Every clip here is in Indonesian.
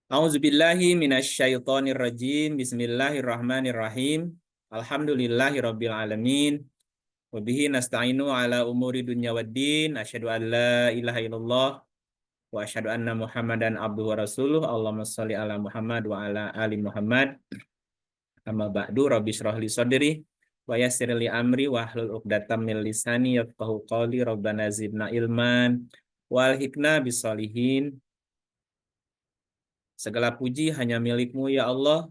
A'udzubillahi minasyaitonirrajim. Bismillahirrahmanirrahim. Alhamdulillahirabbil alamin. Wa bihi nasta'inu ala umuri dunya waddin. Asyhadu an la ilaha illallah wa asyhadu anna Muhammadan abduhu wa rasuluh. Allahumma shalli ala Muhammad wa ala ali Muhammad. Amma ba'du, rabbi shrah li sadri wa yassir li amri wa hlul 'uqdatam min lisani yafqahu qawli. Rabbana zidna ilman wal hikna bisolihin. Segala puji hanya milik-Mu ya Allah.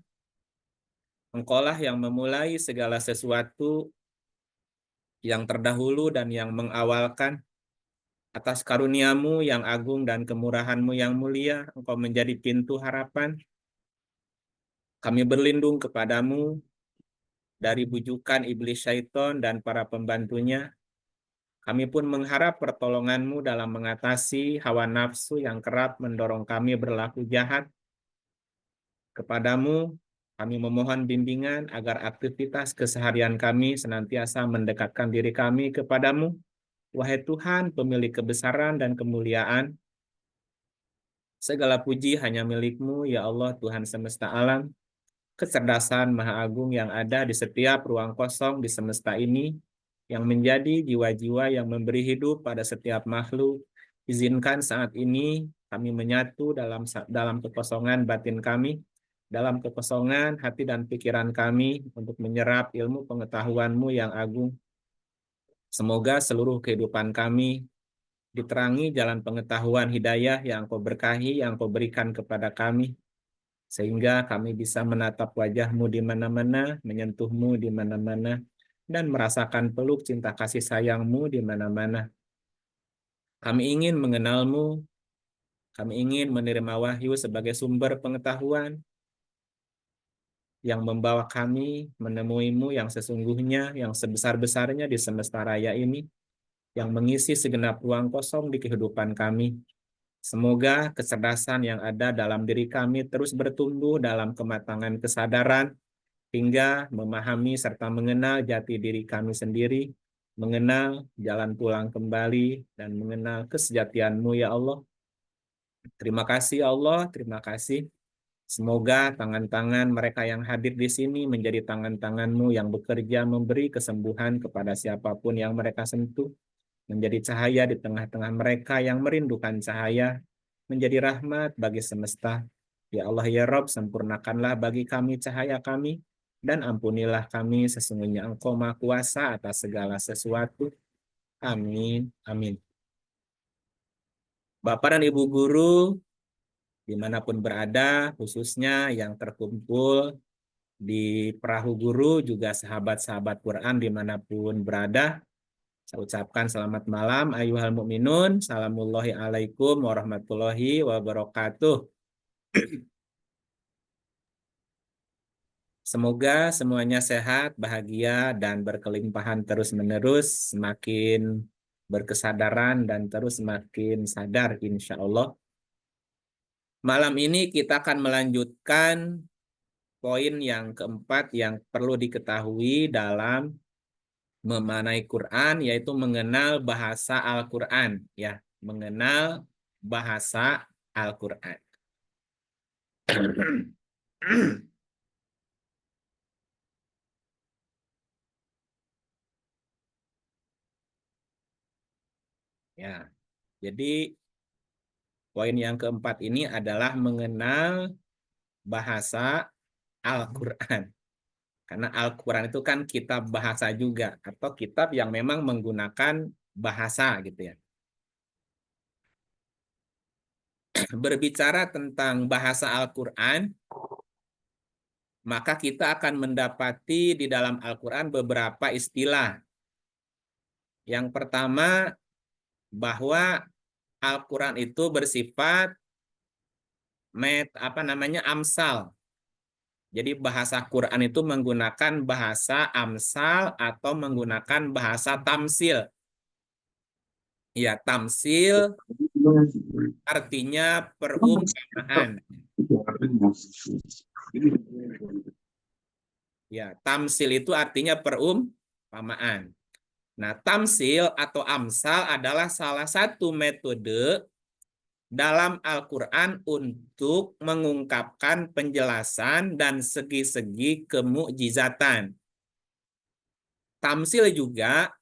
Engkaulah yang memulai segala sesuatu, yang terdahulu dan yang mengawalkan. Atas karunia-Mu yang agung dan kemurahan-Mu yang mulia, Engkau menjadi pintu harapan. Kami berlindung kepadamu dari bujukan iblis syaiton dan para pembantunya. Kami pun mengharap pertolongan-Mu dalam mengatasi hawa nafsu yang kerap mendorong kami berlaku jahat. Kepadamu kami memohon bimbingan agar aktivitas keseharian kami senantiasa mendekatkan diri kami kepadamu. Wahai Tuhan, pemilik kebesaran dan kemuliaan, segala puji hanya milik-Mu, ya Allah, Tuhan semesta alam. Kecerdasan Maha Agung yang ada di setiap ruang kosong di semesta ini, yang menjadi jiwa-jiwa yang memberi hidup pada setiap makhluk. Izinkan saat ini kami menyatu dalam kekosongan batin kami, dalam kekosongan hati dan pikiran kami untuk menyerap ilmu pengetahuan-Mu yang agung. Semoga seluruh kehidupan kami diterangi jalan pengetahuan hidayah yang Engkau berkahi, yang Engkau berikan kepada kami, sehingga kami bisa menatap wajah-Mu di mana-mana, menyentuh-Mu di mana-mana, dan merasakan peluk cinta kasih sayang-Mu di mana-mana. Kami ingin mengenal-Mu, kami ingin menerima wahyu sebagai sumber pengetahuan, yang membawa kami menemui-Mu yang sesungguhnya, yang sebesar-besarnya di semesta raya ini, yang mengisi segenap ruang kosong di kehidupan kami. Semoga kecerdasan yang ada dalam diri kami terus bertumbuh dalam kematangan kesadaran, hingga memahami serta mengenal jati diri kami sendiri, mengenal jalan pulang kembali, dan mengenal kesejatian-Mu ya Allah. Terima kasih Allah, terima kasih. Semoga tangan-tangan mereka yang hadir di sini menjadi tangan-tangan-Mu yang bekerja memberi kesembuhan kepada siapapun yang mereka sentuh, menjadi cahaya di tengah-tengah mereka yang merindukan cahaya, menjadi rahmat bagi semesta. Ya Allah ya Rabb, sempurnakanlah bagi kami cahaya kami, dan ampunilah kami, sesungguhnya Engkau Maha Kuasa atas segala sesuatu. Amin. Amin. Bapak dan Ibu guru, dimanapun berada, khususnya yang terkumpul di perahu guru, juga sahabat-sahabat Quran dimanapun berada, saya ucapkan selamat malam, ayuhal mu'minun, salamullahi alaikum warahmatullahi wabarakatuh. Semoga semuanya sehat, bahagia, dan berkelimpahan terus-menerus, semakin berkesadaran dan terus semakin sadar insya Allah. Malam ini kita akan melanjutkan poin yang keempat yang perlu diketahui dalam memanai Quran, yaitu mengenal bahasa Al-Quran. Ya, mengenal bahasa Al-Quran. Ya, jadi poin yang keempat ini adalah mengenal bahasa Al-Quran. Karena Al-Quran itu kan kitab bahasa juga, atau kitab yang memang menggunakan bahasa gitu ya. Berbicara tentang bahasa Al-Quran, maka kita akan mendapati di dalam Al-Quran beberapa istilah. Yang pertama, bahwa Al-Quran itu bersifat amsal. Jadi bahasa Quran itu menggunakan bahasa amsal atau menggunakan bahasa tamsil. Ya, tamsil artinya perumpamaan. Ya, tamsil itu artinya perumpamaan. Nah, tamsil atau amsal adalah salah satu metode dalam Al-Quran untuk mengungkapkan penjelasan dan segi-segi kemukjizatan. Tamsil juga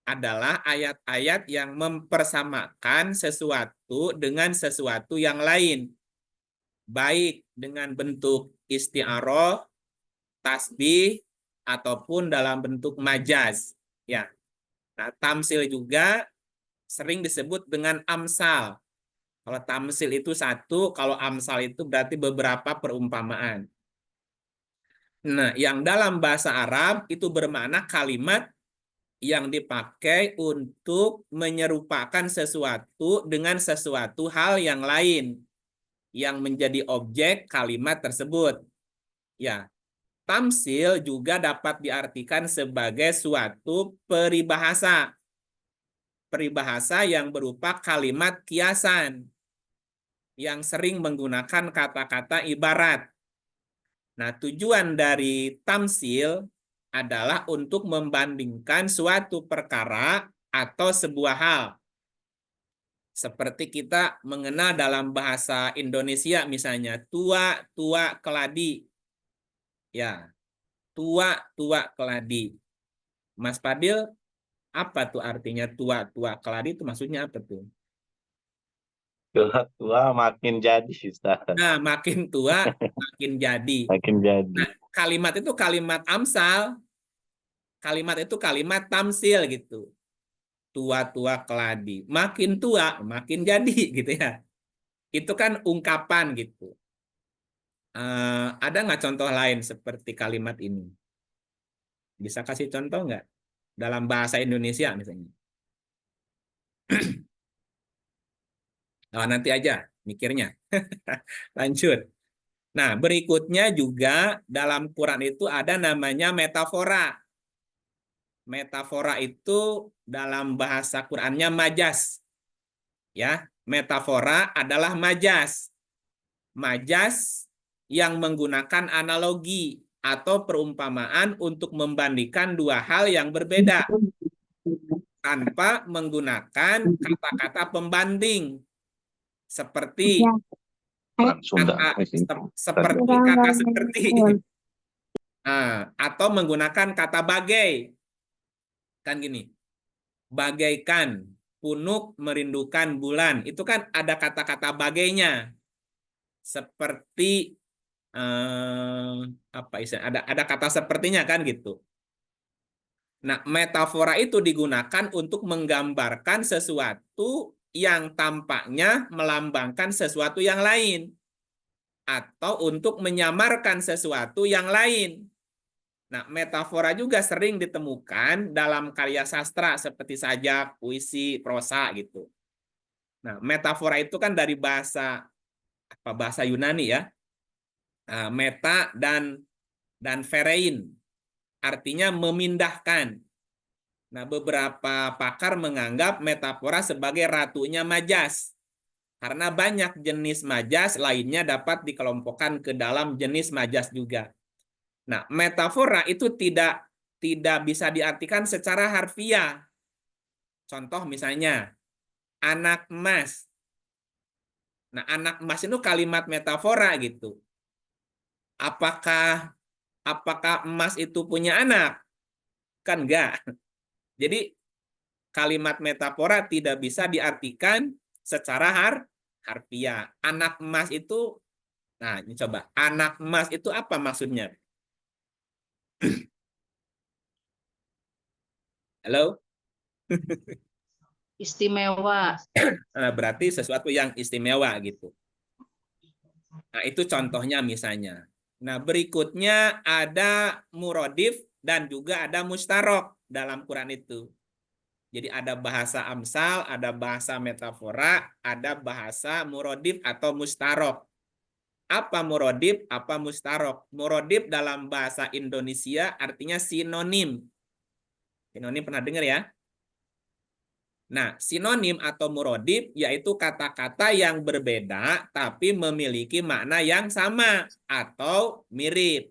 adalah ayat-ayat yang mempersamakan sesuatu dengan sesuatu yang lain, baik dengan bentuk isti'aroh, tasbih, ataupun dalam bentuk majaz. Ya. Nah, tamsil juga sering disebut dengan amsal. Kalau tamsil itu satu, kalau amsal itu berarti beberapa perumpamaan. Nah, yang dalam bahasa Arab itu bermakna kalimat yang dipakai untuk menyerupakan sesuatu dengan sesuatu hal yang lain yang menjadi objek kalimat tersebut. Ya, tamsil juga dapat diartikan sebagai suatu peribahasa. Peribahasa yang berupa kalimat kiasan yang sering menggunakan kata-kata ibarat. Nah, tujuan dari tamsil adalah untuk membandingkan suatu perkara atau sebuah hal. Seperti kita mengenal dalam bahasa Indonesia misalnya, tua, tua, keladi. Ya, tua, tua, keladi. Mas Fadil, apa tuh artinya tua, tua, keladi itu maksudnya apa tuh? Tua makin jadi, Ustaz. Nah, makin tua, makin jadi. Makin jadi. Nah, kalimat itu kalimat amsal, kalimat itu kalimat tamsil gitu. Tua-tua keladi. Makin tua, makin jadi gitu ya. Itu kan ungkapan gitu. Ada nggak contoh lain seperti kalimat ini? Bisa kasih contoh nggak? Dalam bahasa Indonesia misalnya. Oh, nanti aja mikirnya. Lanjut. Nah, berikutnya juga dalam Quran itu ada namanya metafora. Metafora itu dalam bahasa Qurannya majas. Ya, metafora adalah majas. Majas yang menggunakan analogi atau perumpamaan untuk membandingkan dua hal yang berbeda tanpa menggunakan kata-kata pembanding seperti Sunda. kata seperti atau menggunakan kata bagai. Kan gini, bagaikan punuk merindukan bulan. Itu kan ada kata-kata bagainya. Seperti apa istilah? Ada kata sepertinya kan gitu. Nah, metafora itu digunakan untuk menggambarkan sesuatu yang tampaknya melambangkan sesuatu yang lain atau untuk menyamarkan sesuatu yang lain. Nah, metafora juga sering ditemukan dalam karya sastra seperti sajak, puisi, prosa gitu. Nah, metafora itu kan dari bahasa Yunani ya. Nah, meta dan ferein artinya memindahkan. Nah, beberapa pakar menganggap metafora sebagai ratunya majas. Karena banyak jenis majas lainnya dapat dikelompokkan ke dalam jenis majas juga. Nah, metafora itu tidak bisa diartikan secara harfiah. Contoh misalnya, anak emas. Nah, anak emas itu kalimat metafora gitu. Apakah emas itu punya anak? Kan enggak. Jadi kalimat metafora tidak bisa diartikan secara harfiah. Anak emas itu, nah ini coba, anak emas itu apa maksudnya? Halo? Istimewa. Berarti sesuatu yang istimewa gitu. Nah, itu contohnya misalnya. Nah, berikutnya ada murodif dan juga ada mustarok dalam Quran itu. Jadi ada bahasa amsal, ada bahasa metafora, ada bahasa murodif atau mustarok. Apa murodif, apa mustarok? Murodif dalam bahasa Indonesia artinya sinonim. Sinonim pernah dengar ya? Nah, sinonim atau murodif yaitu kata-kata yang berbeda tapi memiliki makna yang sama atau mirip.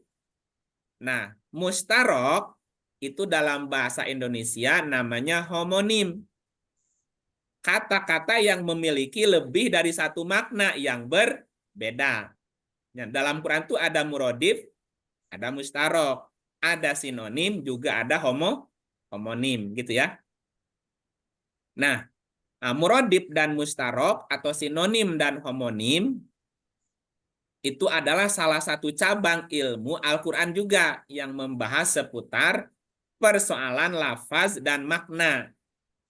Nah, mustarok itu dalam bahasa Indonesia namanya homonim. kata-kata yang memiliki lebih dari satu makna yang berbeda. Nah, dalam Quran itu ada muradif, ada mustarok, ada sinonim, juga ada homonim gitu ya. Nah, muradif dan mustarok atau sinonim dan homonim itu adalah salah satu cabang ilmu Al-Quran juga yang membahas seputar persoalan lafaz dan makna.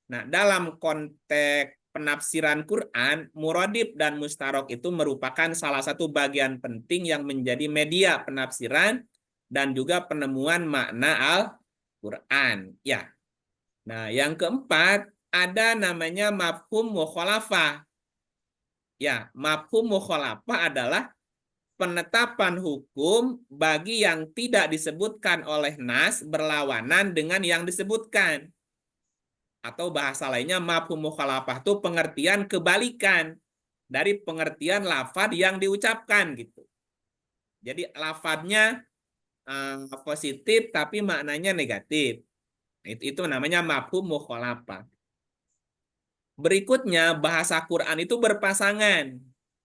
Nah, dalam konteks penafsiran Quran, muradif dan mustarok itu merupakan salah satu bagian penting yang menjadi media penafsiran dan juga penemuan makna Al-Quran. Ya. Nah, yang keempat ada namanya mafhum mukhalafah. Ya, mafhum mukhalafah adalah penetapan hukum bagi yang tidak disebutkan oleh nas berlawanan dengan yang disebutkan. Atau bahasa lainnya mafhum mukhalafah itu pengertian kebalikan dari pengertian lafaz yang diucapkan gitu. Jadi lafadznya positif tapi maknanya negatif. Itu namanya mafhum mukhalafah. Berikutnya bahasa Quran itu berpasangan.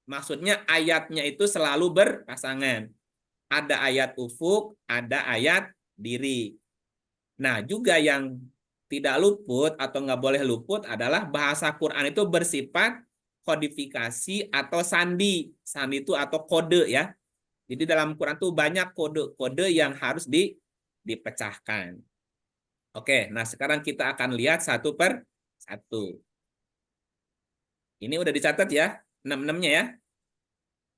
Maksudnya ayatnya itu selalu berpasangan. Ada ayat ufuk, ada ayat diri. Nah, juga yang tidak luput atau nggak boleh luput adalah bahasa Quran itu bersifat kodifikasi atau sandi. Sandi itu atau kode ya. Jadi dalam Quran itu banyak kode-kode yang harus dipecahkan. Oke, nah sekarang kita akan lihat satu per satu. Ini udah dicatat ya, 6-6-nya ya.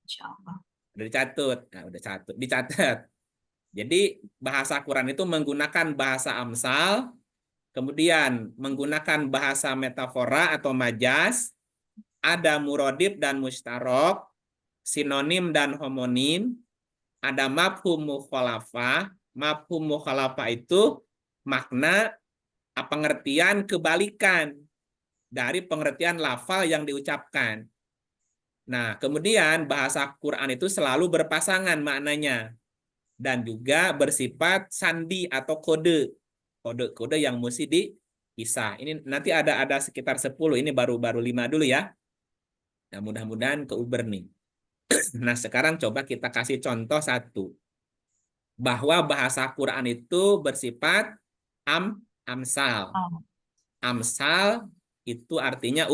Insyaallah. Udah dicatat. Nah, udah dicatat. Jadi bahasa Quran itu menggunakan bahasa amsal, kemudian menggunakan bahasa metafora atau majas, ada muradif dan mustarok, sinonim dan homonim, ada mafhum mukhalafah. Mafhum mukhalafah itu makna pengertian kebalikan dari pengertian lafal yang diucapkan. Nah, kemudian bahasa Quran itu selalu berpasangan maknanya dan juga bersifat sandi atau kode yang mesti dipisah. Ini nanti ada sekitar 10. Ini baru 5 dulu ya. Nah, mudah-mudahan keuber nih. Nah, sekarang coba kita kasih contoh satu. Bahwa bahasa Quran itu bersifat amsal. Amsal itu artinya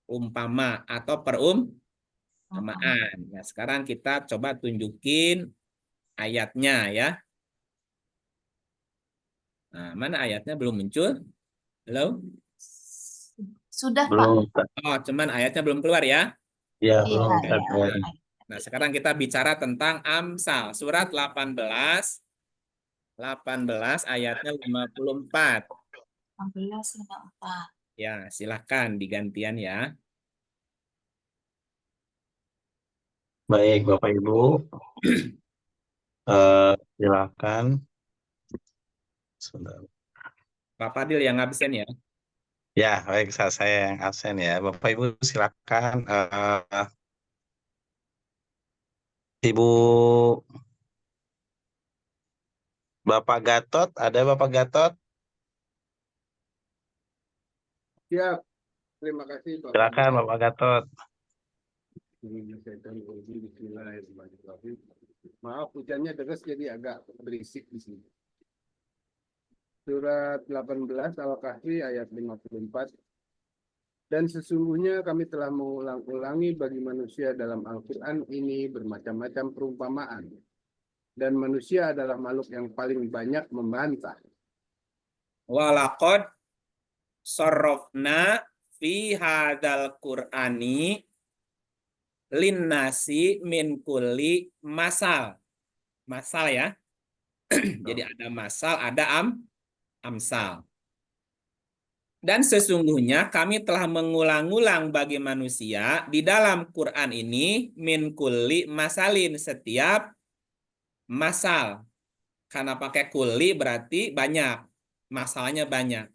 umpama atau perumpamaan. Nah, sekarang kita coba tunjukin ayatnya ya. Nah, mana ayatnya belum muncul? Halo? Sudah, Belum, Pak. Ustaz. Oh, cuman ayatnya belum keluar ya. Ya, Iya, belum, Ustaz. ya. Nah, sekarang kita bicara tentang Amsal, surat 18 ayatnya 54. 18:54. Ya, silahkan digantian ya. Baik, Bapak Ibu. Silakan. Sudah. Pak Fadil yang absen ya. Ya, baik, saya yang absen ya. Bapak Ibu silakan. Ibu Bapak Gatot, ada Bapak Gatot? Siap, terima kasih Pak. Silakan Bapak Gatot. Bismillahirrahmanirrahim. Maaf hujannya deras jadi agak berisik di sini. Surat 18 Al-Kahfi ayat 54. Dan sesungguhnya kami telah mengulang-ulangi bagi manusia dalam Al-Quran ini bermacam-macam perumpamaan. Dan manusia adalah makhluk yang paling banyak membantah. Walaqad sarrafna fi hadzal Qur'ani linnasi min kulli masal. Masal ya. Jadi ada masal, ada amsal. Dan sesungguhnya kami telah mengulang-ulang bagi manusia di dalam Quran ini min kulli masalin, setiap masal. Karena pakai kulli berarti banyak. Masalahnya banyak.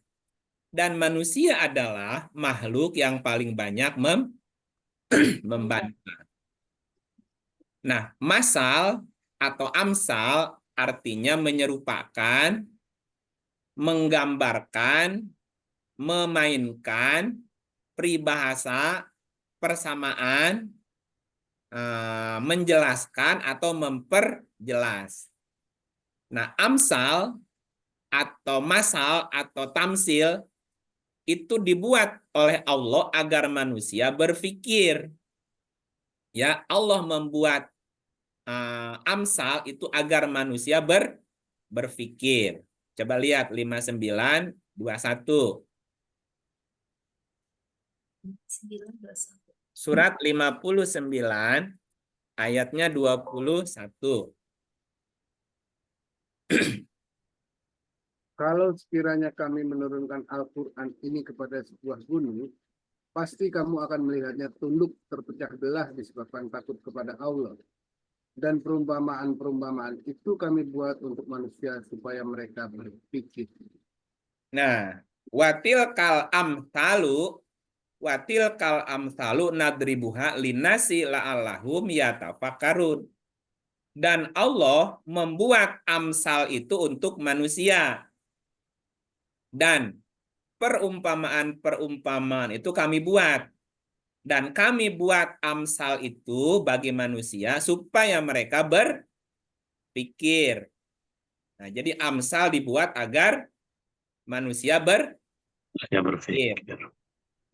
Dan manusia adalah makhluk yang paling banyak membantah. Nah, masal atau amsal artinya menyerupakan, menggambarkan, memainkan, peribahasa, persamaan, menjelaskan atau memperjelas. Nah, amsal atau masal atau tamsil itu dibuat oleh Allah agar manusia berpikir. Ya, Allah membuat amsal itu agar manusia berpikir. Coba lihat 5921. 921. Surat 59 ayatnya 21. Kalau sekiranya kami menurunkan Al-Quran ini kepada sebuah gunung, pasti kamu akan melihatnya tunduk terpecah belah disebabkan takut kepada Allah. Dan perumpamaan-perumpamaan itu kami buat untuk manusia supaya mereka berpikir. Nah, watil kal amsalu nadribuha linasi la'allahum yatafakkarun. Dan Allah membuat amsal itu untuk manusia. Dan perumpamaan-perumpamaan itu kami buat. Dan kami buat amsal itu bagi manusia supaya mereka berpikir. Nah, jadi amsal dibuat agar manusia Saya berpikir.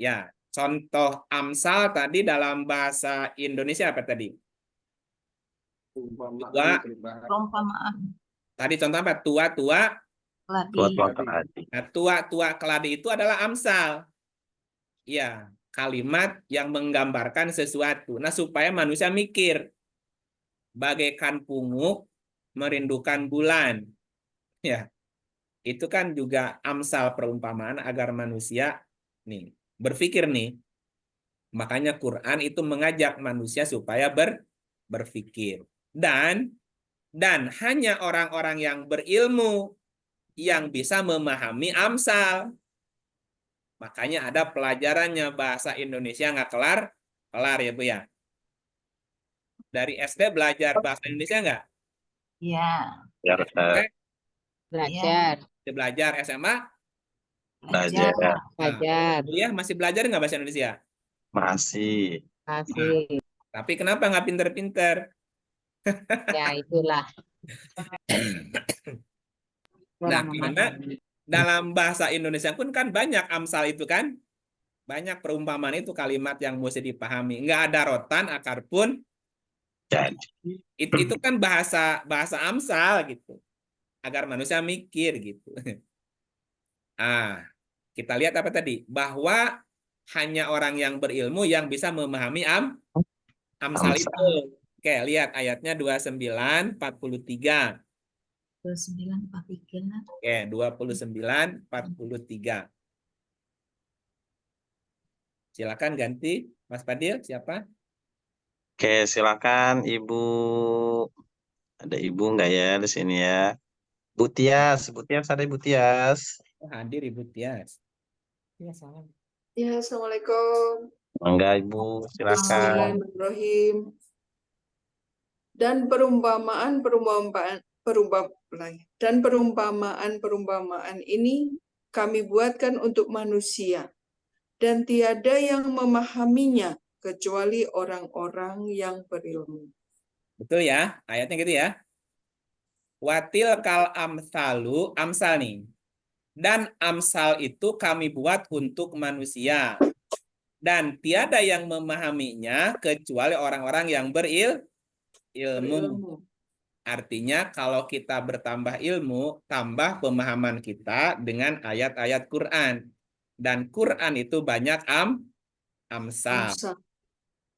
Ya, contoh amsal tadi dalam bahasa Indonesia apa tadi? Perumpamaan, peribahasa. Perumpamaan. Tadi contoh apa? Tua-tua. Keladi. Tua-tua keladi. Nah, tua-tua keladi itu adalah amsal. Ya, kalimat yang menggambarkan sesuatu. Nah, supaya manusia mikir. Bagaikan pungup merindukan bulan. Ya, itu kan juga amsal perumpamaan agar manusia nih berpikir nih. Makanya Quran itu mengajak manusia supaya berpikir. Dan hanya orang-orang yang berilmu yang bisa memahami amsal. Makanya ada pelajarannya bahasa Indonesia nggak kelar ya Bu ya. Dari SD belajar bahasa Indonesia nggak? Ya. Ya, Ustaz. Belajar, Belajar SMA? Belajar. Belajar. belajar, Kuliah masih belajar nggak bahasa Indonesia? Masih. masih. Tapi kenapa nggak pinter-pinter? Ya itulah. Nah, karena dalam bahasa Indonesia pun kan banyak amsal itu kan. Banyak perumpamaan itu kalimat yang mesti dipahami. Nggak ada rotan, akar pun. Jadi. Itu kan bahasa amsal gitu. Agar manusia mikir gitu. Kita lihat apa tadi? Bahwa hanya orang yang berilmu yang bisa memahami amsal Amsal. itu. Oke, lihat ayatnya 29:43. 29:43. Oke, 29:43. Silakan ganti, Mas Fadil, siapa? Oke, silakan Ibu. Ada Ibu nggak ya di sini ya? Bu Tias ada Ibu Tias. Oh, hadir Ibu Tias. Ya, salam. Ya, Assalamualaikum. Enggak Ibu, silakan. Bismillahirrahmanirrahim. Dan perumpamaan ini kami buatkan untuk manusia, dan tiada yang memahaminya kecuali orang-orang yang berilmu. Betul ya, ayatnya gitu ya. Watil kal amsalu, amsal nih. Dan amsal itu kami buat untuk manusia. Dan tiada yang memahaminya kecuali orang-orang yang berilmu. Artinya kalau kita bertambah ilmu, tambah pemahaman kita dengan ayat-ayat Quran. Dan Quran itu banyak amsal.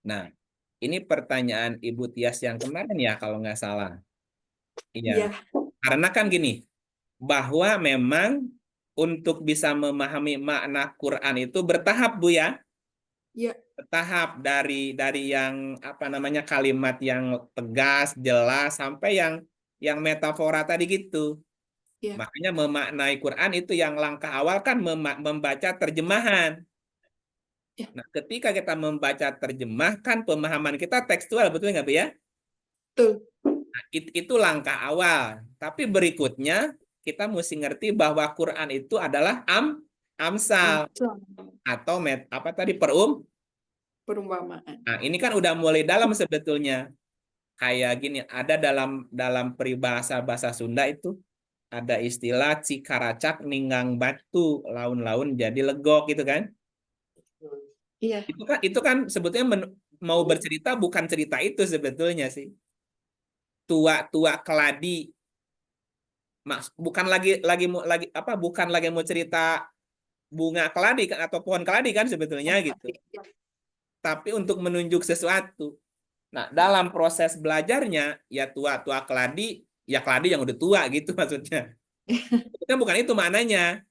Nah, ini pertanyaan Ibu Tias yang kemarin ya kalau nggak salah. Iya. Ya. Karena kan gini, bahwa memang untuk bisa memahami makna Quran itu bertahap Bu ya. Ya. Bertahap dari yang apa namanya kalimat yang tegas, jelas sampai yang metafora tadi gitu. Ya. Makanya memaknai Quran itu yang langkah awal kan membaca terjemahan. Ya. Nah, ketika kita membaca terjemahkan pemahaman kita tekstual, betul nggak Bu ya? Betul. Nah, itu langkah awal. Tapi berikutnya kita mesti ngerti bahwa Quran itu adalah amsal Amsal. atau apa tadi Perumpamaan. Nah, ini kan udah mulai dalam sebetulnya. Kayak gini, ada dalam peribahasa bahasa Sunda itu ada istilah cikaracak ninggang batu, laun-laun jadi legok gitu kan. Iya. Itu kan sebetulnya mau bercerita bukan cerita itu sebetulnya sih. Tua-tua keladi bukan lagi apa bukan lagi mau cerita bunga keladi kan atau pohon keladi kan sebetulnya gitu. Tapi untuk menunjuk sesuatu. Nah, dalam proses belajarnya ya tua-tua keladi ya keladi yang udah tua gitu maksudnya. Itu bukan itu maknanya.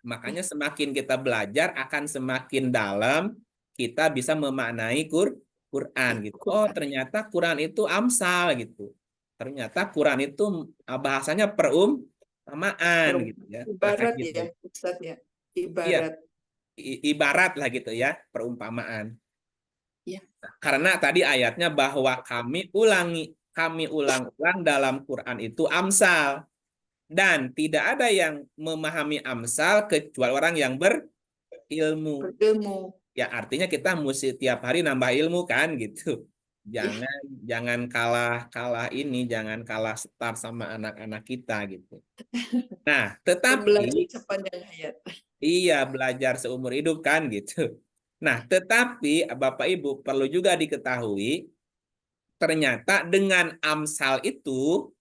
Makanya semakin kita belajar akan semakin dalam kita bisa memaknai Quran gitu. Oh, ternyata Quran itu amsal gitu. Ternyata Quran itu bahasanya perumpamaan gitu ya. Ibarat Makanya gitu. ya, Ustaz ya. Iya, Ibarat. ibarat lah gitu ya, perumpamaan. Ya. Karena tadi ayatnya bahwa kami ulang-ulang dalam Quran itu amsal. Dan tidak ada yang memahami amsal kecuali orang yang berilmu. Berilmu. Ya artinya kita mesti tiap hari nambah ilmu kan gitu. Jangan jangan kalah start sama anak-anak kita gitu. Nah, Belajar tetapi sepanjang hayat. iya belajar seumur hidup kan gitu. Nah, tetapi Bapak Ibu perlu juga diketahui ternyata dengan amsal itu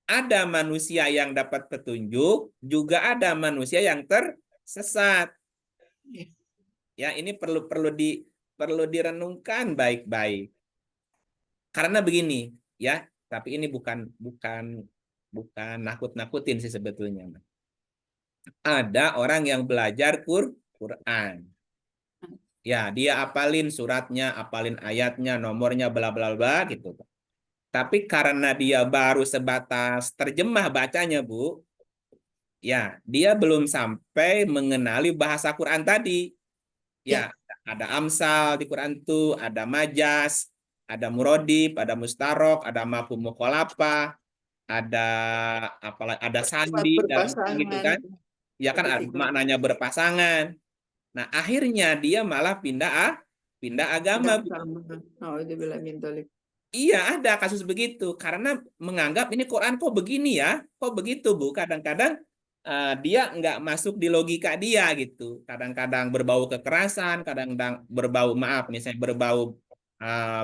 ada manusia yang dapat petunjuk, juga ada manusia yang tersesat. Ya, ini perlu direnungkan baik-baik. Karena begini, ya, tapi ini bukan nakut-nakutin sih sebetulnya. Ada orang yang belajar Quran. Ya, dia apalin suratnya, apalin ayatnya, nomornya, bla bla bla gitu. Tapi karena dia baru sebatas terjemah bacanya, Bu, ya, dia belum sampai mengenali bahasa Quran tadi. Ya, ada amsal di Quran itu, ada majas, ada murodib, ada mustarok, ada mafhum mukhalafah, ada ada sandi dalam gitu Berpasangan. kan. Ya kan maknanya berpasangan. Nah, akhirnya dia malah pindah agama. Oh, itu bilang mintolik. Iya, ada kasus begitu karena menganggap ini Quran kok begini ya, kok begitu Bu. Kadang-kadang dia nggak masuk di logika dia gitu. Kadang-kadang berbau kekerasan, kadang-kadang berbau misalnya berbau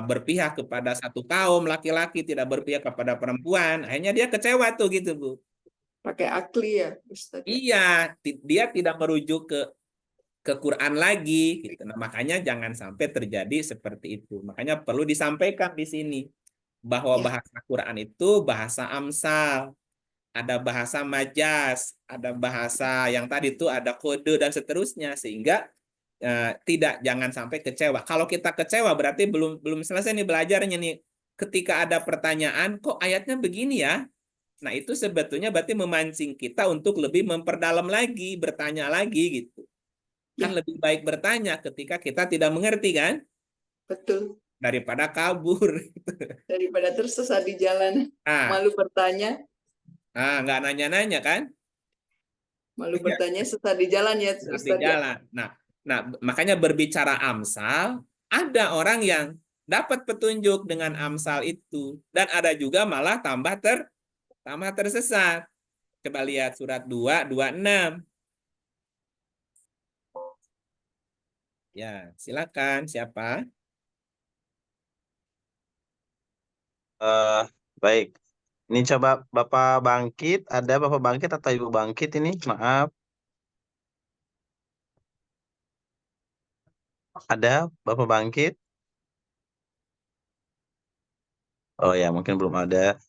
berpihak kepada satu kaum laki-laki, tidak berpihak kepada perempuan. Akhirnya dia kecewa tuh gitu Bu. Pakai akli ya, Ustaz. Iya, dia tidak merujuk ke Quran lagi gitu. Nah, makanya jangan sampai terjadi seperti itu. Makanya perlu disampaikan di sini bahwa bahasa Quran itu bahasa amsal, ada bahasa majas, ada bahasa yang tadi itu ada kode dan seterusnya sehingga jangan sampai kecewa. Kalau kita kecewa berarti belum selesai nih belajarnya nih. Ketika ada pertanyaan, kok ayatnya begini ya? Nah, itu sebetulnya berarti memancing kita untuk lebih memperdalam lagi, bertanya lagi gitu. Kan lebih baik bertanya ketika kita tidak mengerti kan? Betul. Daripada kabur. Daripada tersesat di jalan. Malu bertanya. Nggak nanya-nanya kan? Malu bertanya sesat di jalan ya, Ustaz. Di jalan. Nah, makanya berbicara amsal, ada orang yang dapat petunjuk dengan amsal itu. Dan ada juga malah tambah tersesat. Coba lihat surat 2:26. Ya, silakan. Siapa? Baik. Ini coba Bapak Bangkit. Ada Bapak Bangkit atau Ibu Bangkit ini? Maaf. Ada Bapak Bangkit? Oh ya, mungkin belum ada.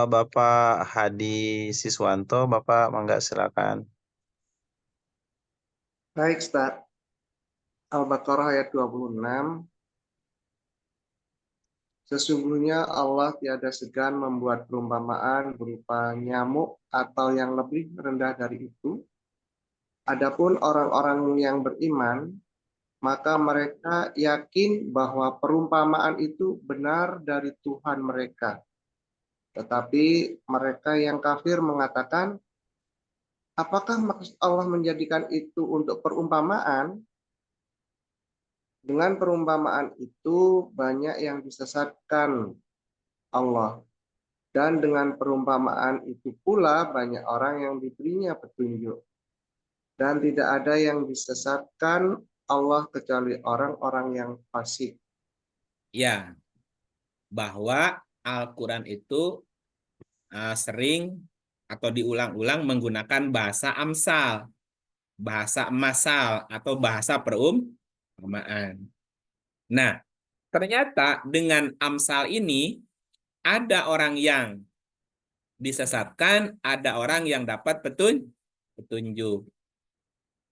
Bapak Hadi Siswanto, Bapak mangga silakan. Baik, Ustaz. Al-Baqarah ayat 26. Sesungguhnya Allah tiada segan membuat perumpamaan berupa nyamuk atau yang lebih rendah dari itu. Adapun orang-orang yang beriman, maka mereka yakin bahwa perumpamaan itu benar dari Tuhan mereka. Tetapi mereka yang kafir mengatakan, Apakah maksud Allah menjadikan itu untuk perumpamaan? Dengan perumpamaan itu banyak yang disesatkan Allah. Dan dengan perumpamaan itu pula banyak orang yang diberinya petunjuk. Dan tidak ada yang disesatkan Allah kecuali orang-orang yang fasik. Ya, bahwa Al-Quran itu sering atau diulang-ulang menggunakan bahasa amsal, bahasa masal, atau bahasa perumpamaan. Nah, ternyata dengan amsal ini ada orang yang disesatkan, ada orang yang dapat petunjuk.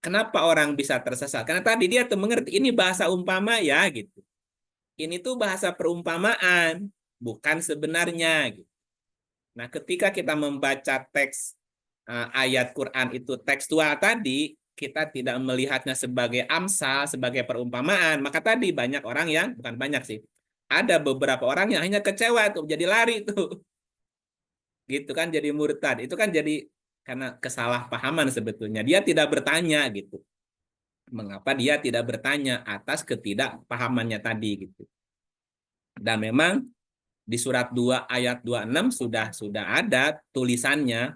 Kenapa orang bisa tersesat? Karena tadi dia tuh mengerti ini bahasa umpama ya gitu. Ini tuh bahasa perumpamaan, bukan sebenarnya gitu. Nah, ketika kita membaca teks ayat Quran itu tekstual tadi, kita tidak melihatnya sebagai amsal, sebagai perumpamaan, maka tadi banyak orang yang, bukan banyak sih, ada beberapa orang yang hanya kecewa tuh, jadi lari tuh. Gitu kan, jadi murtad. Itu kan jadi karena kesalahpahaman sebetulnya. Dia tidak bertanya gitu. Mengapa dia tidak bertanya atas ketidakpahamannya tadi gitu. Dan memang di surat 2 ayat 26 sudah ada tulisannya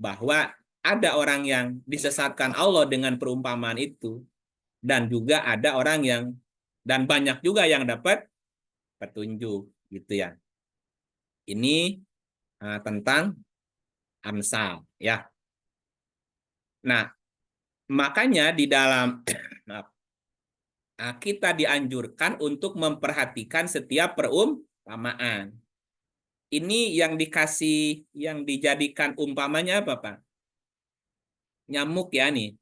bahwa ada orang yang disesatkan Allah dengan perumpamaan itu, dan juga ada orang yang, dan banyak juga yang dapat petunjuk gitu ya. Ini tentang amsal ya. Nah, makanya di dalam kita dianjurkan untuk memperhatikan setiap perumpamaan. Ini yang dikasih, yang dijadikan umpamanya apa, Pak? Nyamuk ya nih.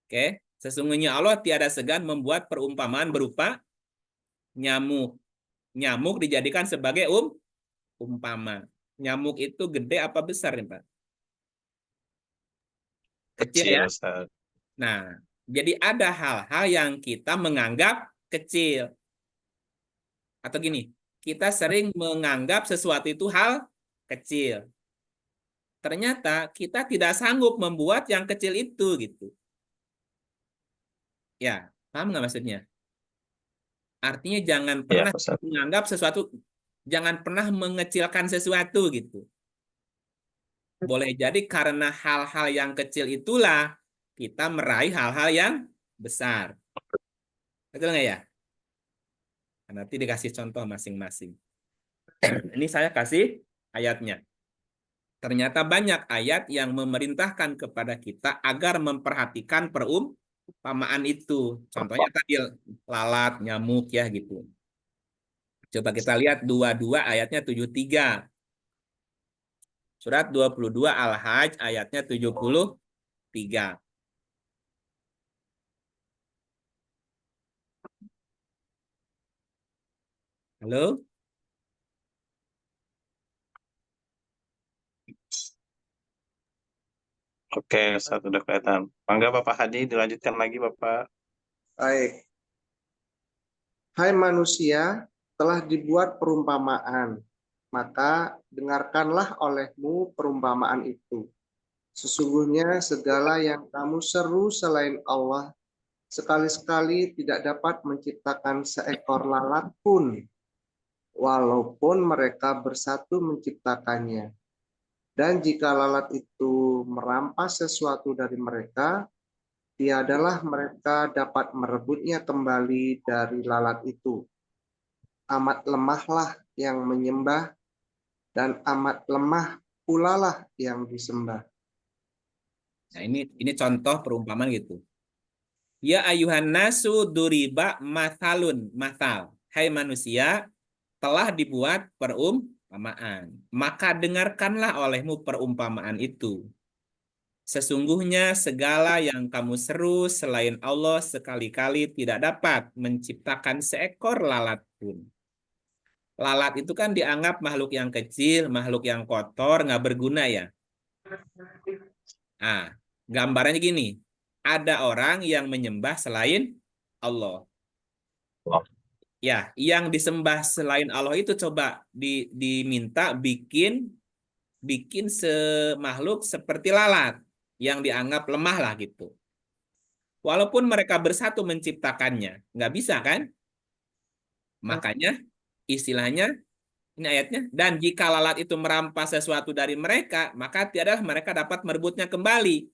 Oke, sesungguhnya Allah tiada segan membuat perumpamaan berupa nyamuk. Nyamuk dijadikan sebagai umpama. Nyamuk itu gede apa besar nih, Pak? Kecil ya. Ustaz. Nah, jadi ada hal-hal yang kita menganggap kecil. Atau gini, kita sering menganggap sesuatu itu hal kecil. Ternyata kita tidak sanggup membuat yang kecil itu gitu. Ya, paham nggak maksudnya? Artinya jangan Ya, pernah Ustaz. menganggap sesuatu, jangan pernah mengecilkan sesuatu gitu. Boleh jadi karena hal-hal yang kecil itulah kita meraih hal-hal yang besar. Betul nggak ya? Nanti dikasih contoh masing-masing. Ini saya kasih ayatnya. Ternyata banyak ayat yang memerintahkan kepada kita agar memperhatikan perumpamaan itu. Contohnya tadi lalat, nyamuk ya gitu. Coba kita lihat 22 ayatnya 73. Surat 22 Al-Hajj ayatnya 73. Halo? Oke, Ustaz, udah kelihatan. Mangga Bapak Hadi, dilanjutkan lagi Bapak. Baik. Hai manusia, telah dibuat perumpamaan, maka dengarkanlah olehmu perumpamaan itu. Sesungguhnya segala yang kamu seru selain Allah, sekali-sekali tidak dapat menciptakan seekor lalat pun, walaupun mereka bersatu menciptakannya. Dan jika lalat itu merampas sesuatu dari mereka, tiadalah mereka dapat merebutnya kembali dari lalat itu. Amat lemahlah yang menyembah, dan amat lemah pula lah yang disembah. Nah, ini contoh perumpamaan gitu. Ya ayuhan nasu duriba mathalun, mathal. Hai manusia, telah dibuat perumpamaan. Maka dengarkanlah olehmu perumpamaan itu. Sesungguhnya segala yang kamu seru selain Allah sekali-kali tidak dapat menciptakan seekor lalat pun. Lalat itu kan dianggap makhluk yang kecil, makhluk yang kotor, nggak berguna ya. Nah, gambarannya gini. Ada orang yang menyembah selain Allah. Ya, yang disembah selain Allah itu coba diminta bikin bikin makhluk seperti lalat yang dianggap lemah lah gitu. Walaupun mereka bersatu menciptakannya, nggak bisa kan? Makanya istilahnya ini ayatnya, dan jika lalat itu merampas sesuatu dari mereka, maka tiadalah mereka dapat merebutnya kembali.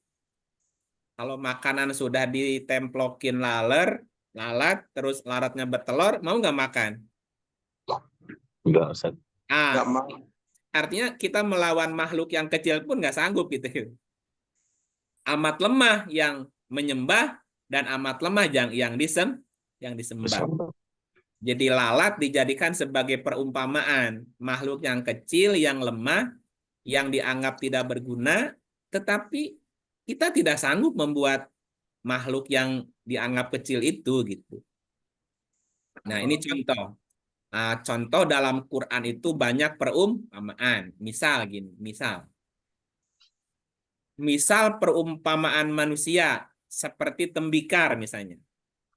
Kalau makanan sudah ditemplokin lalat, terus lalatnya bertelur, mau nggak makan? Enggak, Ustaz. Nggak mau. Artinya kita melawan makhluk yang kecil pun nggak sanggup gitu. Amat lemah yang menyembah dan amat lemah yang disembah. Jadi lalat dijadikan sebagai perumpamaan makhluk yang kecil, yang lemah, yang dianggap tidak berguna, tetapi kita tidak sanggup membuat makhluk yang dianggap kecil itu gitu. Nah, ini contoh. Contoh dalam Quran itu banyak perumpamaan. Misal gini, misal perumpamaan manusia seperti tembikar misalnya.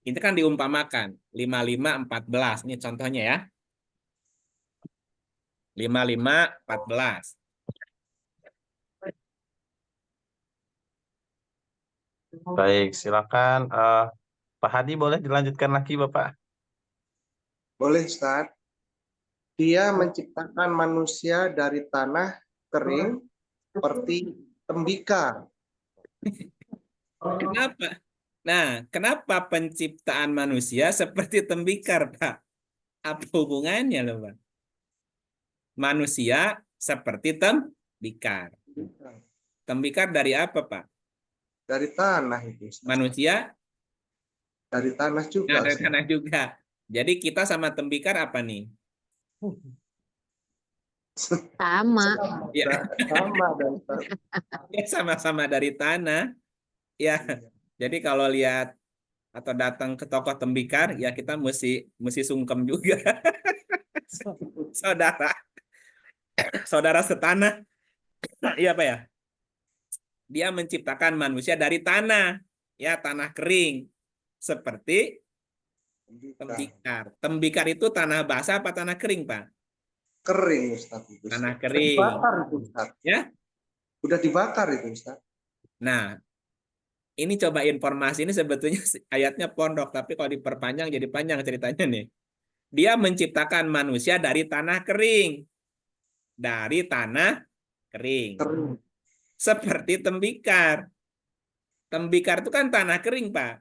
Ini kan diumpamakan 55:14. Ini contohnya ya. 55:14. Baik, silakan. Pak Hadi boleh dilanjutkan lagi, Bapak? Boleh, Ustaz. Dia menciptakan manusia dari tanah kering seperti tembikar. Kenapa? Nah, kenapa penciptaan manusia seperti tembikar, Pak? Apa hubungannya loh, Pak? Manusia seperti tembikar. Tembikar dari apa, Pak? Dari tanah itu, Ustaz. Manusia? Dari tanah juga. Nah, dari Ustaz. tanah juga. Jadi kita sama tembikar apa nih? Sama. Ya. Sama dan Ya, sama-sama dari tanah. Ya. Jadi kalau lihat atau datang ke toko tembikar, ya kita mesti sungkem juga. Saudara setanah. Iya, Pak ya? Dia menciptakan manusia dari tanah. Ya, tanah kering. Seperti tembikar. Tembikar itu tanah basah apa tanah kering, Pak? kering, Ustaz. Tanah Udah kering. dibakar itu, Ustaz. Ya? Udah dibakar itu, Ustaz. Nah, ini coba informasi ini sebetulnya ayatnya pondok, tapi kalau diperpanjang jadi panjang ceritanya nih. Dia menciptakan manusia dari tanah kering. Dari tanah kering. Kering. Seperti tembikar. Tembikar itu kan tanah kering, Pak.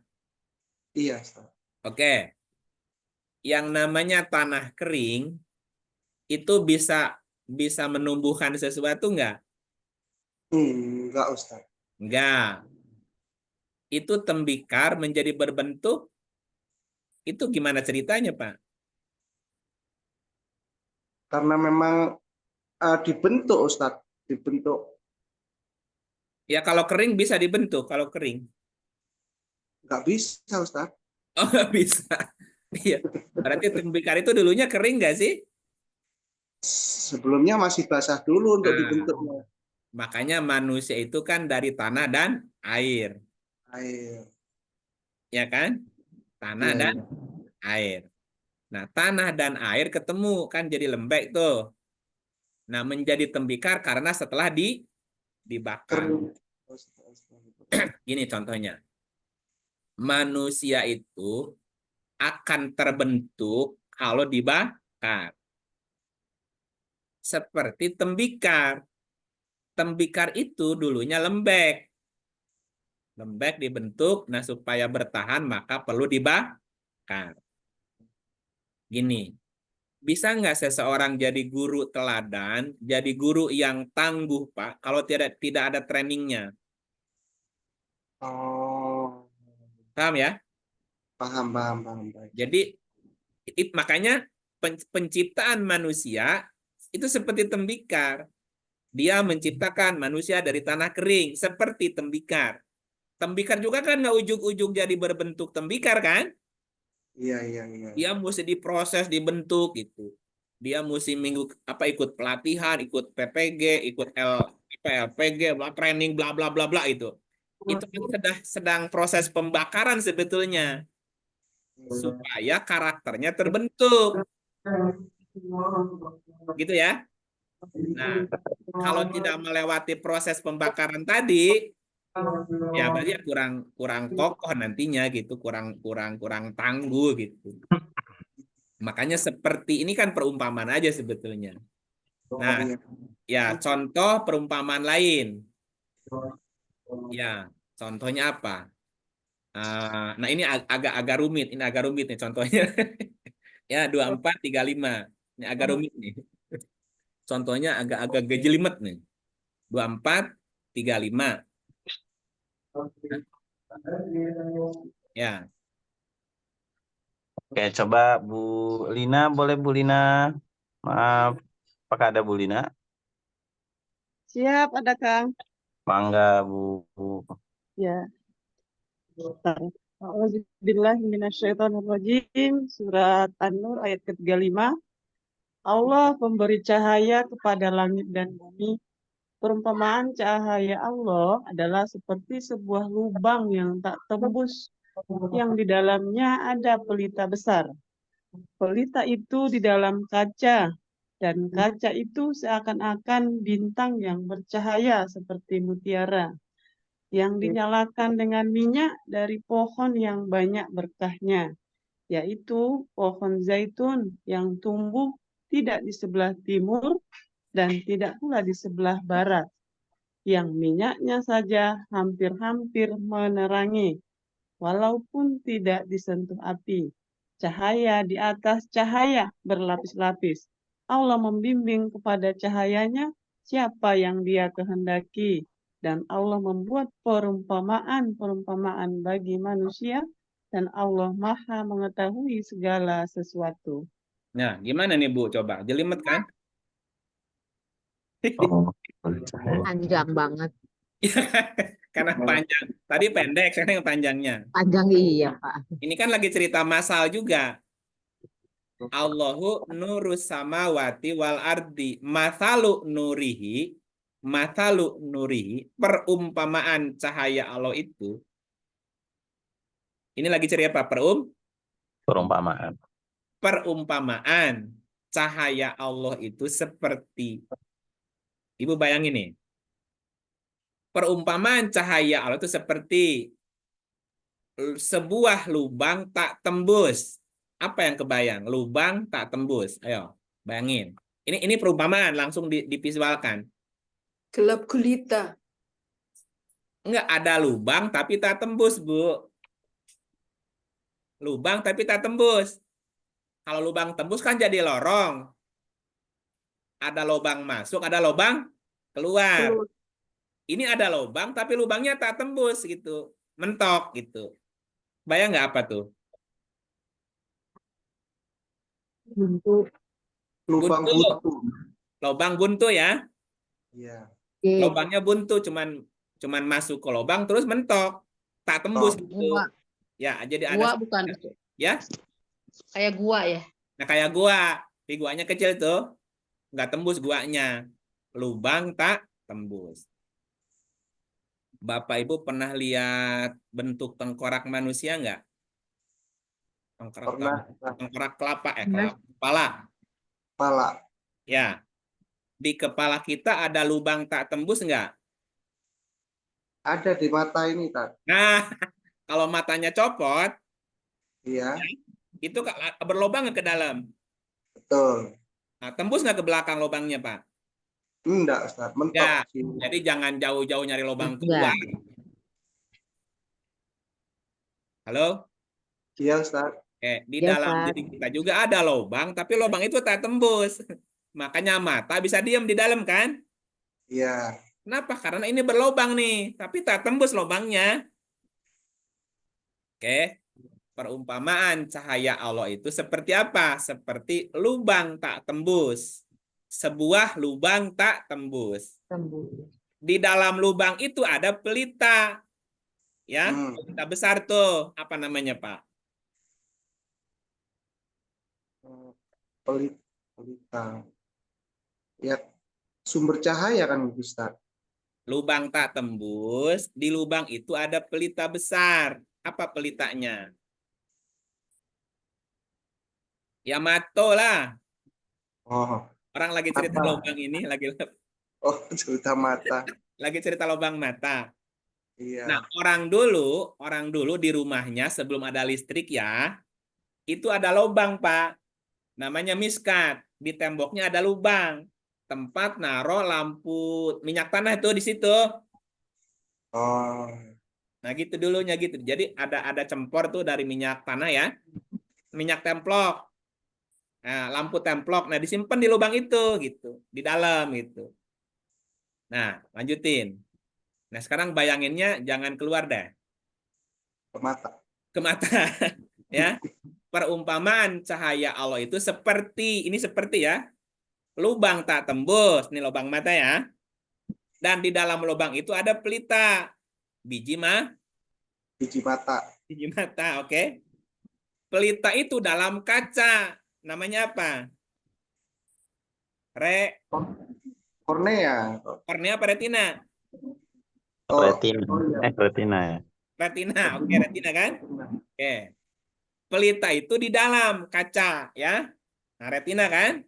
Iya, Ustaz. Oke. Yang namanya tanah kering itu bisa menumbuhkan sesuatu enggak? Enggak, Ustaz. Enggak. Itu tembikar menjadi berbentuk. Itu gimana ceritanya, Pak? Karena memang dibentuk, Ustaz. Dibentuk. Ya kalau kering bisa dibentuk, kalau kering. Nggak bisa, Ustaz. Oh, nggak bisa. Iya. Berarti tembikar itu dulunya kering nggak sih? Sebelumnya masih basah dulu untuk Nah, dibentuknya. makanya manusia itu kan dari tanah dan air. Air. Ya kan? Tanah Iya, dan iya. air. Nah, tanah dan air ketemu kan jadi lembek tuh. Nah, menjadi tembikar karena setelah dibakar. Kering. Gini contohnya. Manusia itu akan terbentuk kalau dibakar. Seperti tembikar. Tembikar itu dulunya lembek. Lembek dibentuk, nah supaya bertahan maka perlu dibakar. Gini, bisa nggak seseorang jadi guru teladan, jadi guru yang tangguh, Pak, kalau tidak ada trainingnya? Oh, Paham ya? paham. Baik. Jadi makanya penciptaan manusia itu seperti tembikar. Dia menciptakan manusia dari tanah kering seperti tembikar. Tembikar juga kan nggak ujung-ujung jadi berbentuk tembikar kan? Iya. Dia mesti diproses, dibentuk gitu. Dia mesti ikut pelatihan, ikut PPG, ikut LPG, training bla bla bla bla itu. Itu kan sedang proses pembakaran sebetulnya supaya karakternya terbentuk. Gitu ya. Nah, kalau tidak melewati proses pembakaran tadi, ya berarti ya kurang kokoh nantinya gitu, kurang tangguh gitu. Makanya seperti ini kan perumpamaan aja sebetulnya. Nah, ya contoh perumpamaan lain. Ya, contohnya apa? Nah ini agak rumit, ini agak rumit nih contohnya. Ya 24, 35. Ini agak rumit nih. Contohnya agak gejelimet nih. 24, 35. Ya. Oke, coba Bu Lina, boleh Bu Lina? Maaf, apakah ada Bu Lina? Siap, ada Kang. Mangga Bu. Ya. Auzubillahiminasyaitonirrajim. Surat An-Nur ayat ke-35. Allah pemberi cahaya kepada langit dan bumi. Perumpamaan cahaya Allah adalah seperti sebuah lubang yang tak tembus, yang di dalamnya ada pelita besar. Pelita itu di dalam kaca, dan kaca itu seakan-akan bintang yang bercahaya seperti mutiara, yang dinyalakan dengan minyak dari pohon yang banyak berkahnya, yaitu pohon zaitun yang tumbuh tidak di sebelah timur dan tidak pula di sebelah barat, yang minyaknya saja hampir-hampir menerangi, walaupun tidak disentuh api. Cahaya di atas cahaya berlapis-lapis. Allah membimbing kepada cahayanya siapa yang Dia kehendaki. Dan Allah membuat perumpamaan-perumpamaan bagi manusia. Dan Allah Maha mengetahui segala sesuatu. Nah, gimana nih Bu? Coba, jelimet kan? Oh, Panjang banget. Karena panjang. Tadi pendek, sekarang yang panjangnya. Panjang iya, Pak. Ini kan lagi cerita masal juga. Allahu nurus samawati wal ardi mathalu nurihi, perumpamaan cahaya Allah itu. Ini lagi cerita apa? perumpamaan. Perumpamaan cahaya Allah itu seperti, Ibu bayangin nih, perumpamaan cahaya Allah itu seperti sebuah lubang tak tembus. Apa yang kebayang? Lubang tak tembus. Ayo, bayangin. Ini perumpamaan langsung divisualkan. Gelap gulita. Enggak ada lubang tapi tak tembus, Bu. Lubang tapi tak tembus. Kalau lubang tembus kan jadi lorong. Ada lubang masuk, ada lubang keluar. Ini ada lubang tapi lubangnya tak tembus gitu. Mentok gitu. Bayang nggak apa tuh? Buntu. Lubang Buntu. buntu. Lubang buntu ya. Iya. Lubangnya buntu, cuman masuk ke lubang terus mentok. Tak tembus gitu. Gua, Ya, jadi gua ada bukan ya. kayak gua ya. Nah, kayak gua, tapi guanya kecil tuh. Nggak tembus guanya. Lubang tak tembus. Bapak Ibu pernah lihat bentuk tengkorak manusia nggak? Pernah. Tengkorak kelapa, kepala. Kepala. Ya. Di kepala kita ada lubang tak tembus nggak? Ada di mata ini, Tat. Nah, kalau matanya copot, Iya, itu berlubang nggak ke dalam? betul. Nah, tembus nggak ke belakang lubangnya, Pak? Enggak, Ustaz. Mentok. Ya, sih. jadi jangan jauh-jauh nyari lubang Enggak. keluar. Halo? Iya, Ustaz. Di Ya, dalam Pak. diri kita juga ada lubang, tapi lubang itu tak tembus. Makanya mata bisa diam di dalam kan? Iya. Kenapa? Karena ini berlubang nih, tapi tak tembus lubangnya. Oke. Perumpamaan cahaya Allah itu seperti apa? Seperti lubang tak tembus. Sebuah lubang tak tembus. Tembus. Di dalam lubang itu ada pelita. Ya, pelita besar tuh. Apa namanya, Pak? Pelita. Ya, sumber cahaya kan, Ustaz. Lubang tak tembus, di lubang itu ada pelita besar. Apa pelitanya? Yamato lah. Oh, Orang lagi cerita Apa? lubang ini, Oh, cerita mata. lagi cerita lubang mata. Nah, Iya. orang dulu di rumahnya sebelum ada listrik ya, itu ada lubang, Pak. Namanya miskat. Di temboknya ada lubang. Tempat naruh lampu minyak tanah itu di situ. Oh, Nah, gitu dulunya gitu. Jadi ada cempor tuh dari minyak tanah ya. Minyak templok. Nah, lampu templok. Nah, disimpan di lubang itu gitu, di dalam gitu. Nah, lanjutin. Nah, sekarang bayanginnya jangan keluar deh ke mata. ke mata ya. Perumpamaan cahaya Allah itu seperti ya, lubang tak tembus, ini lubang mata ya. Dan di dalam lubang itu ada pelita, biji Biji mata. mata, oke. Pelita itu dalam kaca, namanya apa? Kornea. Kornea apa retina? Oh, Retina. oh iya. Retina ya. Retina, oke, retina kan? Oke. Pelita itu di dalam kaca ya. Nah, retina kan?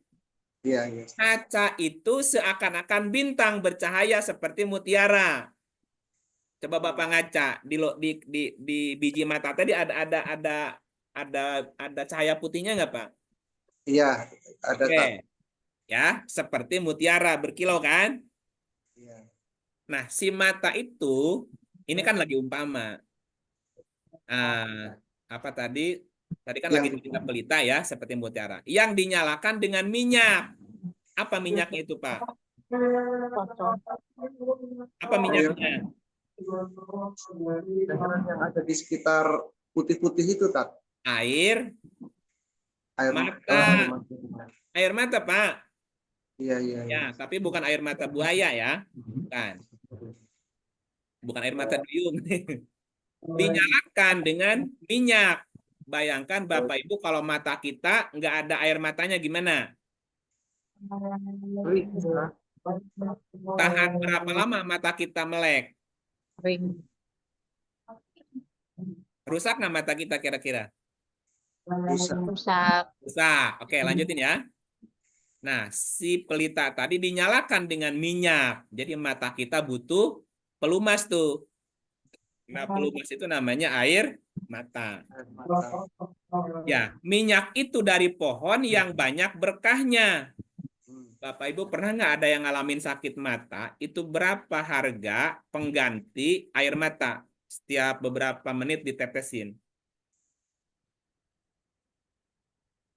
Iya, iya. Kaca itu seakan-akan bintang bercahaya seperti mutiara. Coba Bapak ngaca di biji mata tadi ada cahaya putihnya nggak, Pak? Iya, ada Oke. tak? Ya, seperti mutiara berkilau kan? Iya. Nah, si mata itu ini kan lagi umpama. Ah, apa tadi? Tadi kan lagi Yang cerita pelita ya, seperti mutiara. Yang dinyalakan dengan minyak. Apa minyaknya itu, Pak? Apa minyaknya? yang ada di sekitar putih-putih itu tak? Air Air mata. air mata. Air mata, Pak. Iya, iya, iya. Ya, tapi bukan air mata buaya ya. Bukan. Bukan air mata duyung. Dinyalakan dengan minyak. Bayangkan Bapak Ibu kalau mata kita nggak ada air matanya gimana? Tahan berapa lama mata kita melek? Ring. Rusak nggak mata kita kira-kira? Rusak. Rusak. Oke, lanjutin ya. Nah, si pelita tadi dinyalakan dengan minyak. Jadi mata kita butuh pelumas tuh. Nah, pelumas itu namanya air mata. Air mata. Ya, minyak itu dari pohon yang banyak berkahnya. Bapak Ibu pernah nggak ada yang ngalamin sakit mata? Itu berapa harga pengganti air mata? Setiap beberapa menit ditetesin.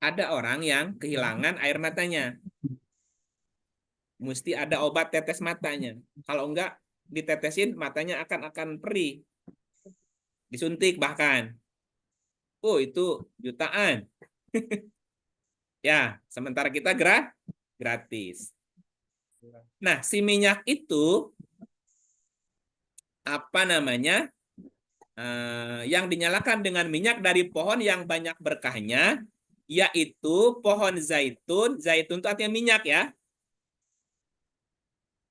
Ada orang yang kehilangan air matanya. Mesti ada obat tetes matanya. Kalau enggak ditetesin matanya akan perih. Disuntik bahkan. Oh, itu jutaan. Ya, sementara kita gratis. Nah, si minyak itu apa namanya? Yang dinyalakan dengan minyak dari pohon yang banyak berkahnya, yaitu pohon zaitun. Zaitun itu artinya minyak ya.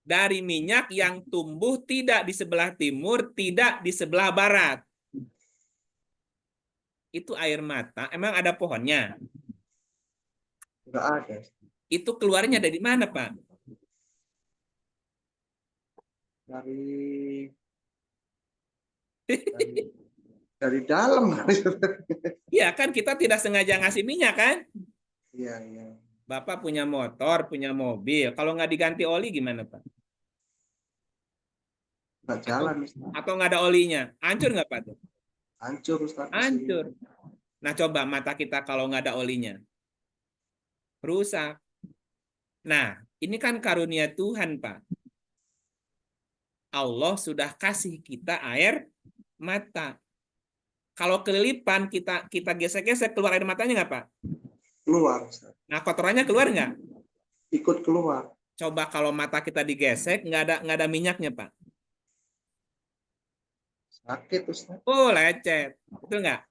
Dari minyak yang tumbuh tidak di sebelah timur, tidak di sebelah barat. Itu air mata, emang ada pohonnya? Enggak ada. Itu keluarnya dari mana, Pak? Dari dalam. Iya kan kita tidak sengaja ngasih minyak kan? Iya, iya. Bapak punya motor, punya mobil. Kalau nggak diganti oli gimana, Pak? Nggak jalan, Ustaz. Atau nggak ada olinya? Hancur nggak, Pak? Tuh? Hancur, Ustaz. Hancur. Nah, coba mata kita kalau nggak ada olinya. Rusak. Nah, ini kan karunia Tuhan, Pak. Allah sudah kasih kita air mata. Kalau kelilipan kita gesek-gesek keluar air matanya nggak, Pak? Keluar, Ustaz. Nah, kotorannya keluar nggak? Ikut keluar. Coba kalau mata kita digesek nggak ada minyaknya, Pak. Sakit, Ustaz. Oh, lecet. Betul nggak?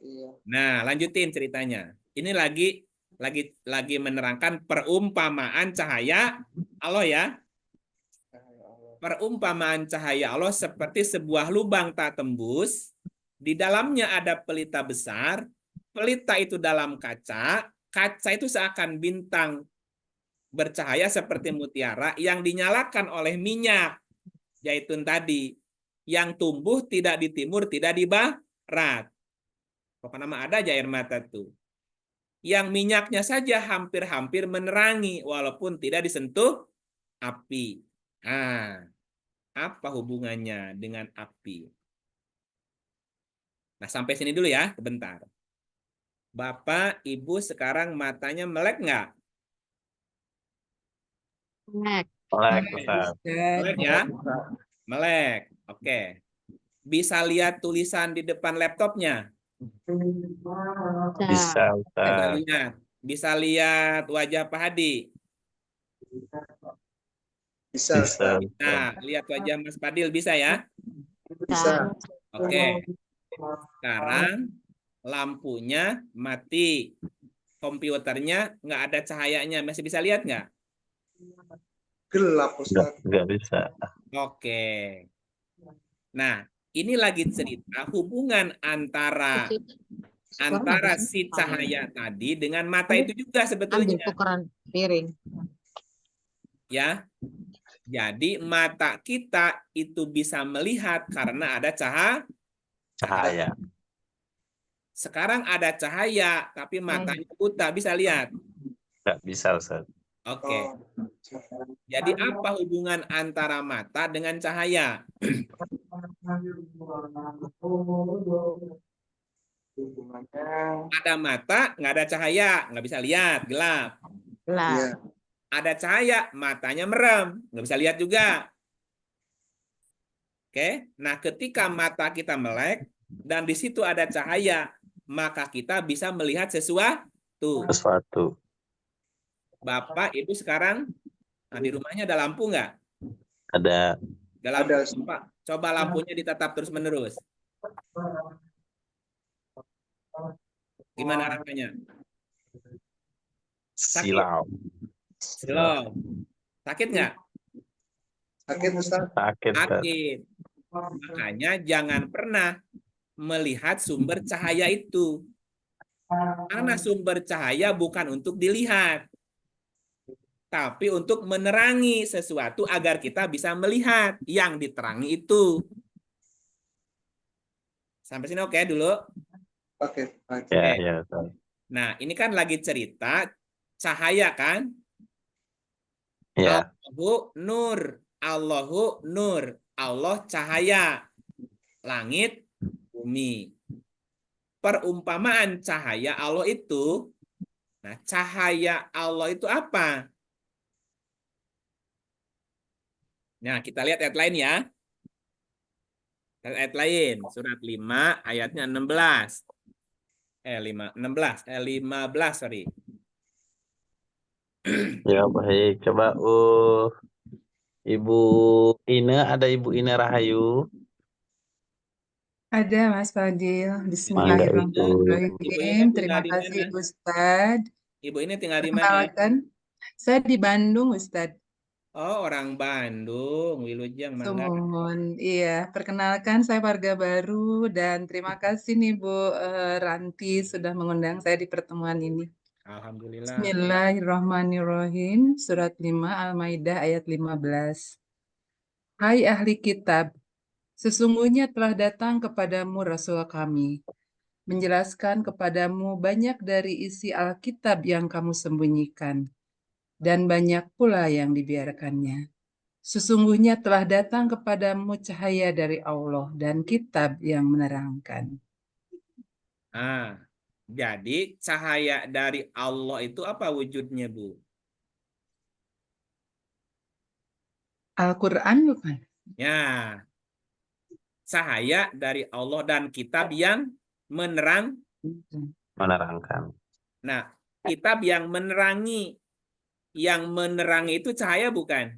Iya. Nah, lanjutin ceritanya. Ini lagi menerangkan perumpamaan cahaya Allah ya. Perumpamaan cahaya Allah seperti sebuah lubang tak tembus. Di dalamnya ada pelita besar. Pelita itu dalam kaca. Kaca itu seakan bintang bercahaya seperti mutiara yang dinyalakan oleh minyak zaitun tadi, yang tumbuh tidak di timur, tidak di barat. Pokoknya nama ada aja air mata tuh. Yang minyaknya saja hampir-hampir menerangi walaupun tidak disentuh api. Nah, apa hubungannya dengan api? Nah, sampai sini dulu ya, sebentar. Bapak, Ibu sekarang matanya melek nggak? Melek. Melek, Ustaz. Melek ya? Melek. Oke. Bisa lihat tulisan di depan laptopnya? Bisa, Bisa Ustaz. lihat. Bisa lihat wajah Pak Hadi? Bisa, Bisa, Ustaz. Nah, lihat wajah Mas Fadil bisa ya? Bisa. Oke. Sekarang lampunya mati. Komputernya nggak ada cahayanya. Masih bisa lihat nggak? Gelap, Ustaz. Nggak bisa. Oke. Nah, ini lagi cerita hubungan antara si cahaya tadi dengan mata itu juga Ambil sebetulnya. tukeran piring. Ya. Jadi mata kita itu bisa melihat karena ada Cahaya. Sekarang ada cahaya, tapi matanya buta, bisa lihat. Nggak bisa, Ustaz. Oke. Jadi apa hubungan antara mata dengan cahaya? Ada mata, nggak ada cahaya, nggak bisa lihat, gelap. Gelap. Iya. Ada cahaya, matanya merem, nggak bisa lihat juga. Oke. Nah, ketika mata kita melek dan di situ ada cahaya, maka kita bisa melihat sesuatu. Bapak, Ibu sekarang di rumahnya ada lampu nggak? Ada. Ada. Coba lampunya ditatap terus-menerus. Gimana rasanya? Silau. Silau. Sakit nggak? Sakit, Ustaz. Sakit, Ustaz. Sakit. Makanya jangan pernah melihat sumber cahaya itu. Karena sumber cahaya bukan untuk dilihat, tapi untuk menerangi sesuatu agar kita bisa melihat yang diterangi itu. Sampai sini oke dulu? Oke. Ya, Ustaz. Nah, ini kan lagi cerita cahaya kan? Ya. Allahu nur. Allahu nur. Allah cahaya. Langit, bumi. Perumpamaan cahaya Allah itu, nah cahaya Allah itu apa? Nah, kita lihat ayat lain ya. Ayat lain, surat 5 ayatnya 16. 15, sorry. Ya, baik. Coba Ibu Ine, ada Ibu Ine Rahayu? Ada Mas Fadil. Mangga, Ibu. Bismillahirrahmanirrahim. Terima di kasih mana? Ustadz. Ibu ini tinggal di mana? Perkenalkan, saya di Bandung Ustadz. Oh, orang Bandung, Wilujeng, Mangga. Sumun. Iya, perkenalkan saya warga baru dan terima kasih nih Bu Ranti sudah mengundang saya di pertemuan ini. Alhamdulillah. Bismillahirrahmanirrahim. Surat 5 Al-Maidah ayat 15. Hai ahli kitab, sesungguhnya telah datang kepadamu Rasul kami, menjelaskan kepadamu banyak dari isi Alkitab yang kamu sembunyikan, dan banyak pula yang dibiarkannya. Sesungguhnya telah datang kepadamu cahaya dari Allah dan kitab yang menerangkan. Jadi cahaya dari Allah itu apa wujudnya, Bu? Al-Quran bukan? Ya, cahaya dari Allah dan kitab yang Menerangkan. Nah, kitab yang menerangi. Yang menerangi itu cahaya bukan?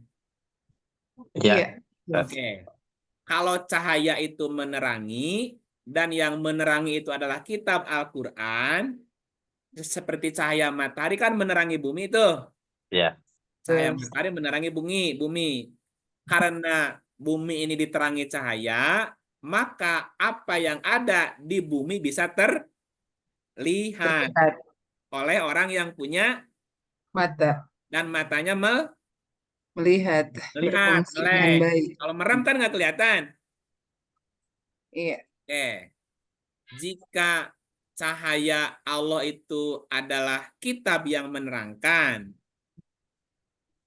Iya. Oke. Kalau cahaya itu menerangi dan yang menerangi itu adalah kitab Al-Quran, seperti cahaya matahari kan menerangi bumi itu. Iya. Cahaya matahari menerangi bumi. Karena bumi ini diterangi cahaya, maka apa yang ada di bumi bisa terlihat oleh orang yang punya mata. Dan matanya Melihat. melihat, Berfungsi dengan melek. baik. Kalau merem kan nggak kelihatan. Iya. Oke. Jika cahaya Allah itu adalah kitab yang menerangkan.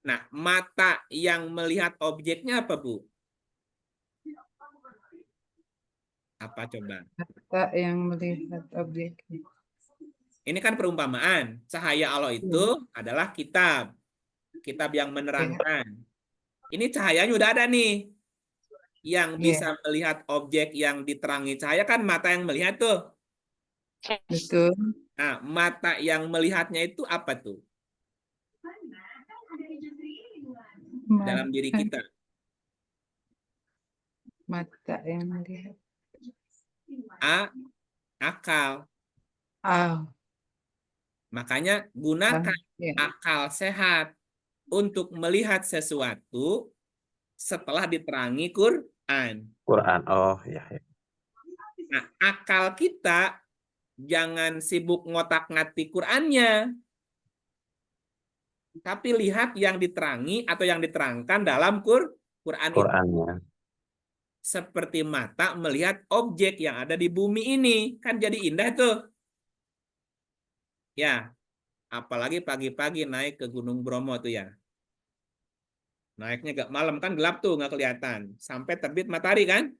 Nah, mata yang melihat objeknya apa, Bu? Apa coba? Mata yang melihat objek. Ini kan perumpamaan. Cahaya Allah itu adalah kitab. Kitab yang menerangkan. Ini cahayanya udah ada nih. Yang bisa melihat objek yang diterangi cahaya kan mata yang melihat tuh. Betul. Nah, mata yang melihatnya itu apa tuh? Dalam diri kita. Mata yang melihat. Akal. Makanya gunakan akal sehat untuk melihat sesuatu setelah diterangi Quran. Oh ya. Nah, akal kita jangan sibuk ngotak-ngatik Qurannya. Tapi lihat yang diterangi atau yang diterangkan dalam Quran itu. Qurannya. Seperti mata melihat objek yang ada di bumi ini. Kan jadi indah tuh. Ya, apalagi pagi-pagi naik ke Gunung Bromo tuh ya. Naiknya gak malam kan gelap tuh, nggak kelihatan. Sampai terbit matahari kan.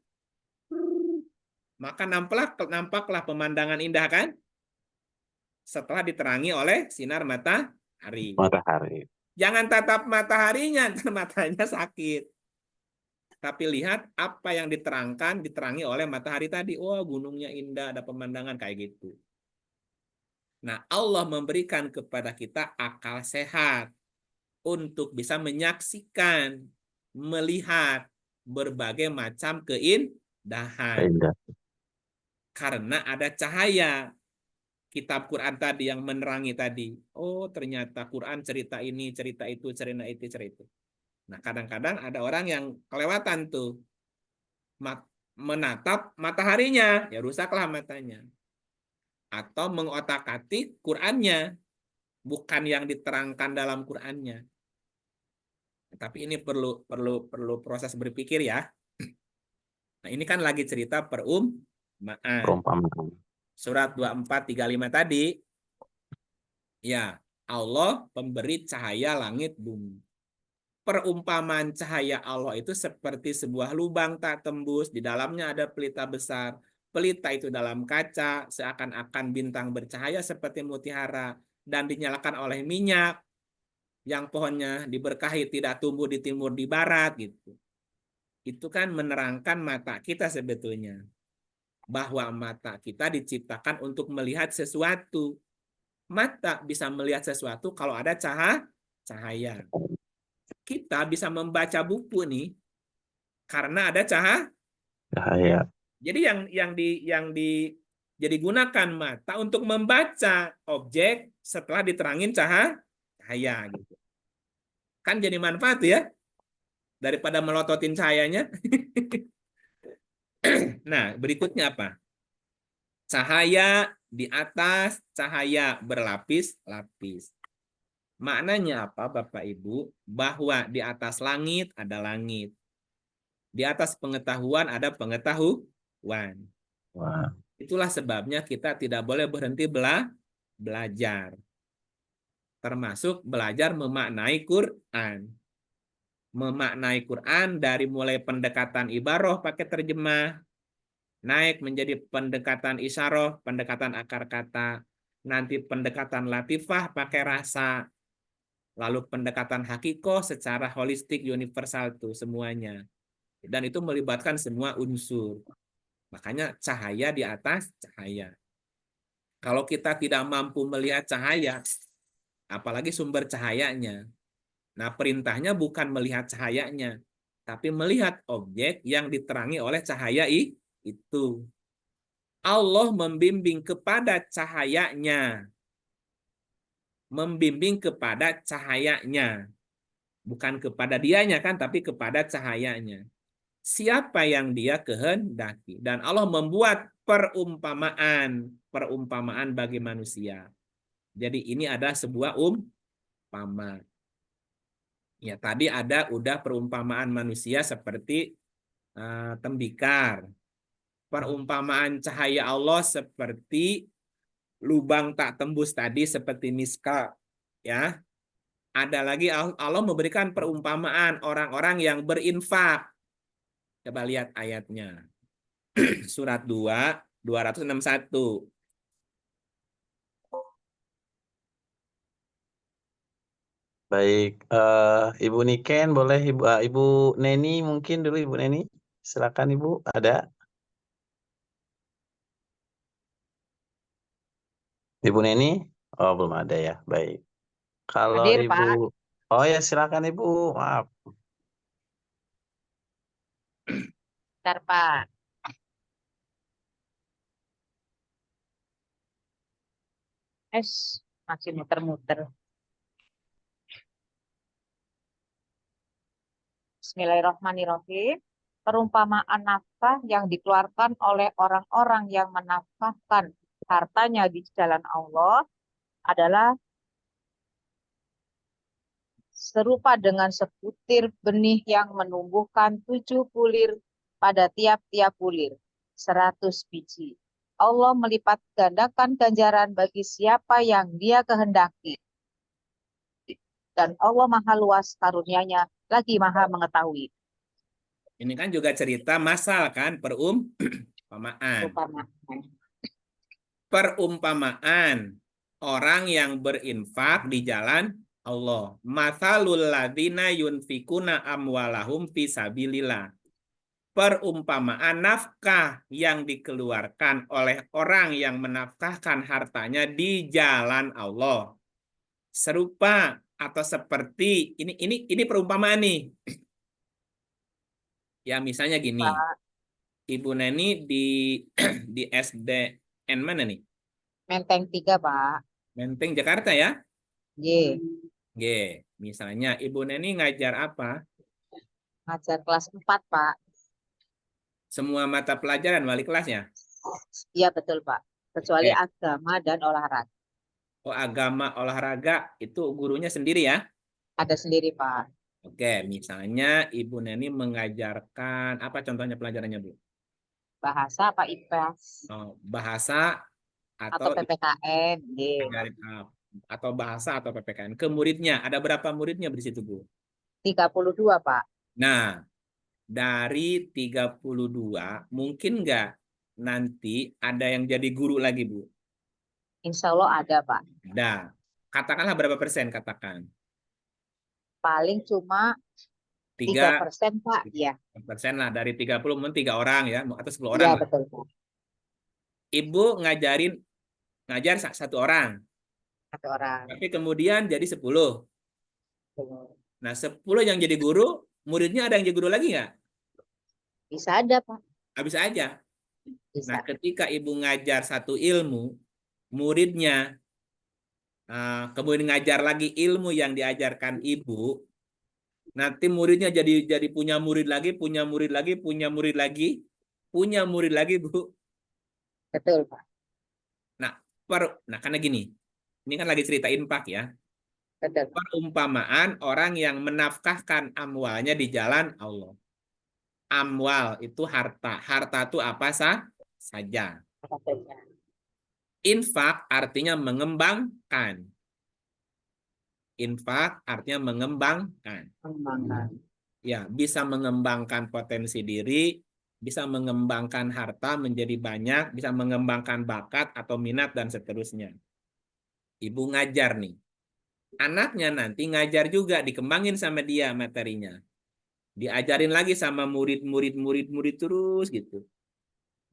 Maka nampaklah pemandangan indah kan. Setelah diterangi oleh sinar matahari. Jangan tatap mataharinya, matanya sakit. Tapi lihat apa yang diterangi oleh matahari tadi. Oh, gunungnya indah, ada pemandangan kayak gitu. Nah, Allah memberikan kepada kita akal sehat untuk bisa menyaksikan, melihat berbagai macam keindahan. Karena ada cahaya. Kitab Quran tadi yang menerangi tadi. Oh, ternyata Quran cerita ini, cerita itu, cerita itu, cerita itu. Nah, kadang-kadang ada orang yang kelewatan tuh. Menatap mataharinya, ya rusaklah matanya. Atau mengotak-atik Qurannya, bukan yang diterangkan dalam Qurannya. Tapi ini perlu proses berpikir ya. Nah, ini kan lagi cerita perumpamaan. Surat 24:35 tadi, ya Allah pemberi cahaya langit bumi. Perumpamaan cahaya Allah itu seperti sebuah lubang tak tembus, di dalamnya ada pelita besar. Pelita itu dalam kaca, seakan-akan bintang bercahaya seperti mutiara, dan dinyalakan oleh minyak, yang pohonnya diberkahi tidak tumbuh di timur di barat gitu. Itu kan menerangkan mata kita sebetulnya. Bahwa mata kita diciptakan untuk melihat sesuatu. Mata bisa melihat sesuatu kalau ada cahaya. Kita bisa membaca buku nih karena ada cahaya. Jadi jadi gunakan mata untuk membaca objek setelah diterangin cahaya gitu. Kan jadi manfaat ya daripada melototin cahayanya. Nah, berikutnya apa? Cahaya di atas, cahaya berlapis-lapis. Maknanya apa, Bapak Ibu? Bahwa di atas langit ada langit. Di atas pengetahuan ada pengetahuan. Itulah sebabnya kita tidak boleh berhenti belajar. Termasuk belajar memaknai Quran. Memaknai Quran dari mulai pendekatan ibaroh pakai terjemah, naik menjadi pendekatan isyarah, pendekatan akar kata, nanti pendekatan latifah pakai rasa, lalu pendekatan hakikoh secara holistik universal tuh semuanya. Dan itu melibatkan semua unsur. Makanya cahaya di atas cahaya. Kalau kita tidak mampu melihat cahaya, apalagi sumber cahayanya. Nah, perintahnya bukan melihat cahayanya, tapi melihat objek yang diterangi oleh cahaya itu. Allah membimbing kepada cahayanya. Membimbing kepada cahayanya. Bukan kepada dianya kan, tapi kepada cahayanya. Siapa yang dia kehendaki. Dan Allah membuat perumpamaan bagi manusia. Jadi ini adalah sebuah umpama. Ya, tadi udah perumpamaan manusia seperti tembikar. Perumpamaan cahaya Allah seperti lubang tak tembus tadi seperti miskal, ya. Ada lagi Allah memberikan perumpamaan orang-orang yang berinfak. Coba lihat ayatnya. Surat 2, 261. Baik, Ibu Niken boleh Ibu Neni mungkin dulu Ibu Neni. Silakan Ibu, ada? Ibu Neni? Oh, belum ada ya. Baik. Kalau Hadir, Ibu, Pak. oh ya silakan Ibu. Maaf. Bentar, Pak. Masih muter-muter. Bismillahirrahmanirrahim. Perumpamaan nafkah yang dikeluarkan oleh orang-orang yang menafkahkan hartanya di jalan Allah adalah serupa dengan sebutir benih yang menumbuhkan 7 bulir pada tiap-tiap bulir, 100 biji. Allah melipat gandakan ganjaran bagi siapa yang Dia kehendaki. Dan Allah Maha Luas karunia-Nya, lagi Maha mengetahui. Ini kan juga cerita masal kan, perumpamaan. Perumpamaan orang yang berinfak di jalan Allah. Mathalul ladzina yunfikuna amwalahum fi sabilillah. Perumpamaan nafkah yang dikeluarkan oleh orang yang menafkahkan hartanya di jalan Allah. Serupa atau seperti ini perumpamaan nih. Ya misalnya gini. Pak. Ibu Neni di SDN mana nih? Menteng 3, Pak. Menteng Jakarta ya? Ye. G. Misalnya Ibu Neni ngajar apa? Ngajar kelas 4, Pak. Semua mata pelajaran wali kelasnya? Iya, betul, Pak. Kecuali Oke. agama dan olahraga. Oh, agama olahraga itu gurunya sendiri ya? Ada sendiri, Pak. Oke, misalnya Ibu Neni mengajarkan apa contohnya pelajarannya, Bu? Bahasa apa IPS? Oh, bahasa Atau PPKN. Ye. Atau bahasa atau PPKN. Ke muridnya, ada berapa muridnya di situ, Bu? 32, Pak. Nah, dari 32, mungkin nggak nanti ada yang jadi guru lagi, Bu? Insya Allah ada, Pak. Ada. Katakanlah berapa persen, katakan. Paling cuma 3%, 3%, Pak. Iya. persen lah. Dari 30, mungkin 3 orang ya, atau 10 orang Iya, lah. betul, Pak. Ibu ngajar 1 orang. 1 orang. Tapi kemudian jadi 10. Nah, 10 yang jadi guru, muridnya ada yang jadi guru lagi nggak? Bisa ada, Pak. Bisa aja. Bisa. Nah, ketika ibu ngajar 1 ilmu, muridnya kemudian ngajar lagi ilmu yang diajarkan ibu, nanti muridnya jadi punya murid lagi, punya murid lagi, punya murid lagi, punya murid lagi, Bu. Betul, Pak. Nah, karena gini, ini kan lagi cerita infak ya. Betul, Pak. Perumpamaan orang yang menafkahkan amwalnya di jalan Allah. Amwal itu harta. Harta itu apa saja. Infak artinya mengembangkan. Infak artinya mengembangkan. Ya, bisa mengembangkan potensi diri, bisa mengembangkan harta menjadi banyak, bisa mengembangkan bakat atau minat dan seterusnya. Ibu ngajar nih. Anaknya nanti ngajar juga, dikembangin sama dia materinya. Diajarin lagi sama murid terus gitu.